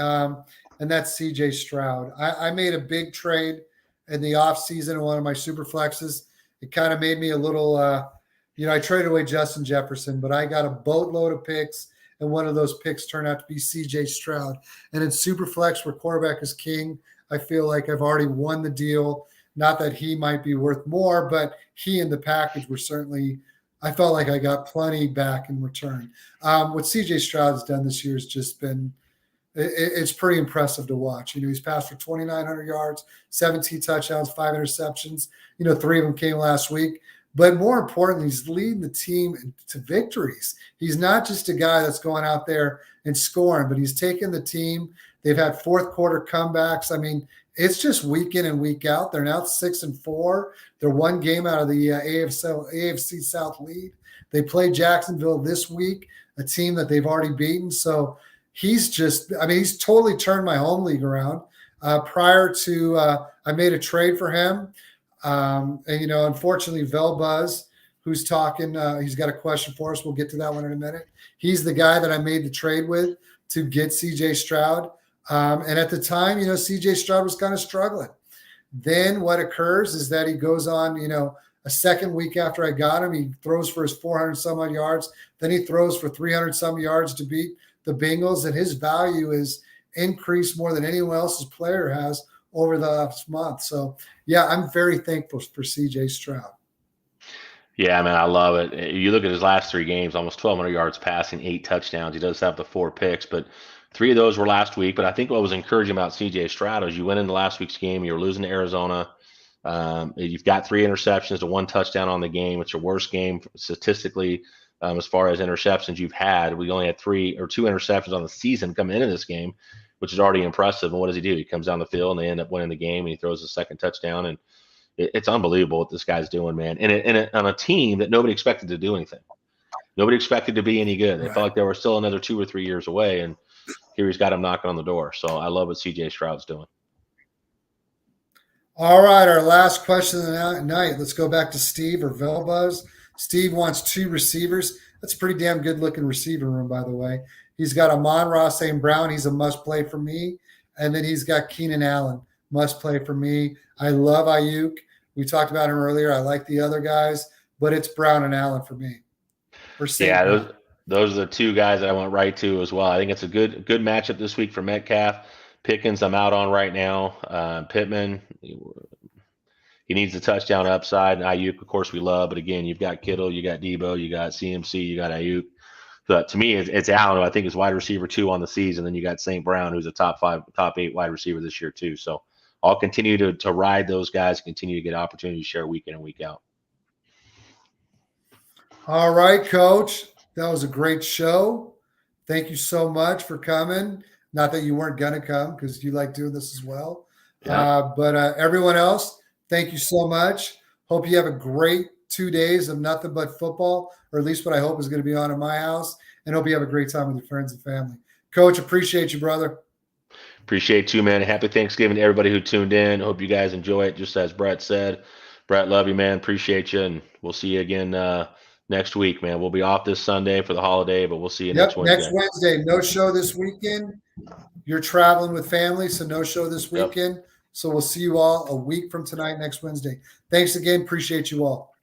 and that's C.J. Stroud. I made a big trade in the offseason in one of my super flexes. It kind of made me a little, I traded away Justin Jefferson, but I got a boatload of picks, and one of those picks turned out to be C.J. Stroud. And in super flex, where quarterback is king, I feel like I've already won the deal. Not that he might be worth more, but he and the package were certainly – I felt like I got plenty back in return. What C.J. Stroud's done this year has just been it's pretty impressive to watch. He's passed for 2,900 yards, 17 touchdowns, 5 interceptions. 3 of them came last week. But more importantly, he's leading the team to victories. He's not just a guy that's going out there and scoring, but he's taken the team. They've had fourth quarter comebacks. I mean, it's just week in and week out. They're now 6-4. They're one game out of the AFC South lead. They play Jacksonville this week, a team that they've already beaten. So he's totally turned my home league around. Prior to I made a trade for him, and unfortunately, Velbuzz, who's talking, he's got a question for us. We'll get to that one in a minute. He's the guy that I made the trade with to get C.J. Stroud, and at the time, C.J. Stroud was kind of struggling. Then what occurs is that he goes on, a second week after I got him, he throws for his 400 some odd yards. Then he throws for 300 some yards to beat the Bengals, and his value is increased more than anyone else's player has over the last month. So, yeah, I'm very thankful for C.J. Stroud. Yeah, man, I love it. You look at his last 3 games, almost 1,200 yards passing, 8 touchdowns. He does have the 4 picks, but 3 of those were last week. But I think what was encouraging about C.J. Stroud is you went into last week's game, you were losing to Arizona. You've got 3 interceptions to 1 touchdown on the game. It's your worst game statistically as far as interceptions you've had. We only had 3 or 2 interceptions on the season coming into this game, which is already impressive. And what does he do? He comes down the field and they end up winning the game, and he throws a second touchdown. And it's unbelievable what this guy's doing, man. And on a team that nobody expected to do anything. Nobody expected to be any good. They felt like they were still another 2 or 3 years away, and here he's got him knocking on the door. So I love what C.J. Stroud's doing. All right, our last question of the night. Let's go back to Steve or Velbuzz. Steve wants 2 receivers. That's a pretty damn good-looking receiver room, by the way. He's got Amon-Ra St. Brown. He's a must-play for me. And then he's got Keenan Allen, must-play for me. I love Ayuk. We talked about him earlier. I like the other guys, but it's Brown and Allen for me. Yeah, those are the 2 guys that I went right to as well. I think it's a good matchup this week for Metcalf. Pickens, I'm out on right now. Pittman, he needs the touchdown upside. And Ayuk, of course, we love. But again, you've got Kittle, you got Debo, you got CMC, you got Ayuk. But to me, it's Allen, who I think is wide receiver 2 on the season. Then you got St. Brown, who's a top 8 wide receiver this year too. So I'll continue to ride those guys, continue to get opportunity to share week in and week out. All right, Coach. That was a great show. Thank you so much for coming. Not that you weren't going to come, because you like doing this as well. Yeah. But everyone else, thank you so much. Hope you have a great 2 days of nothing but football, or at least what I hope is going to be on in my house. And hope you have a great time with your friends and family. Coach, appreciate you, brother. Appreciate you, man. Happy Thanksgiving to everybody who tuned in. Hope you guys enjoy it, just as Brett said. Brett, love you, man. Appreciate you, and we'll see you again next week, man. We'll be off this Sunday for the holiday, but we'll see you next Wednesday. Next Wednesday. No show this weekend. You're traveling with family, so no show this weekend. Yep. So we'll see you all a week from tonight, next Wednesday. Thanks again. Appreciate you all.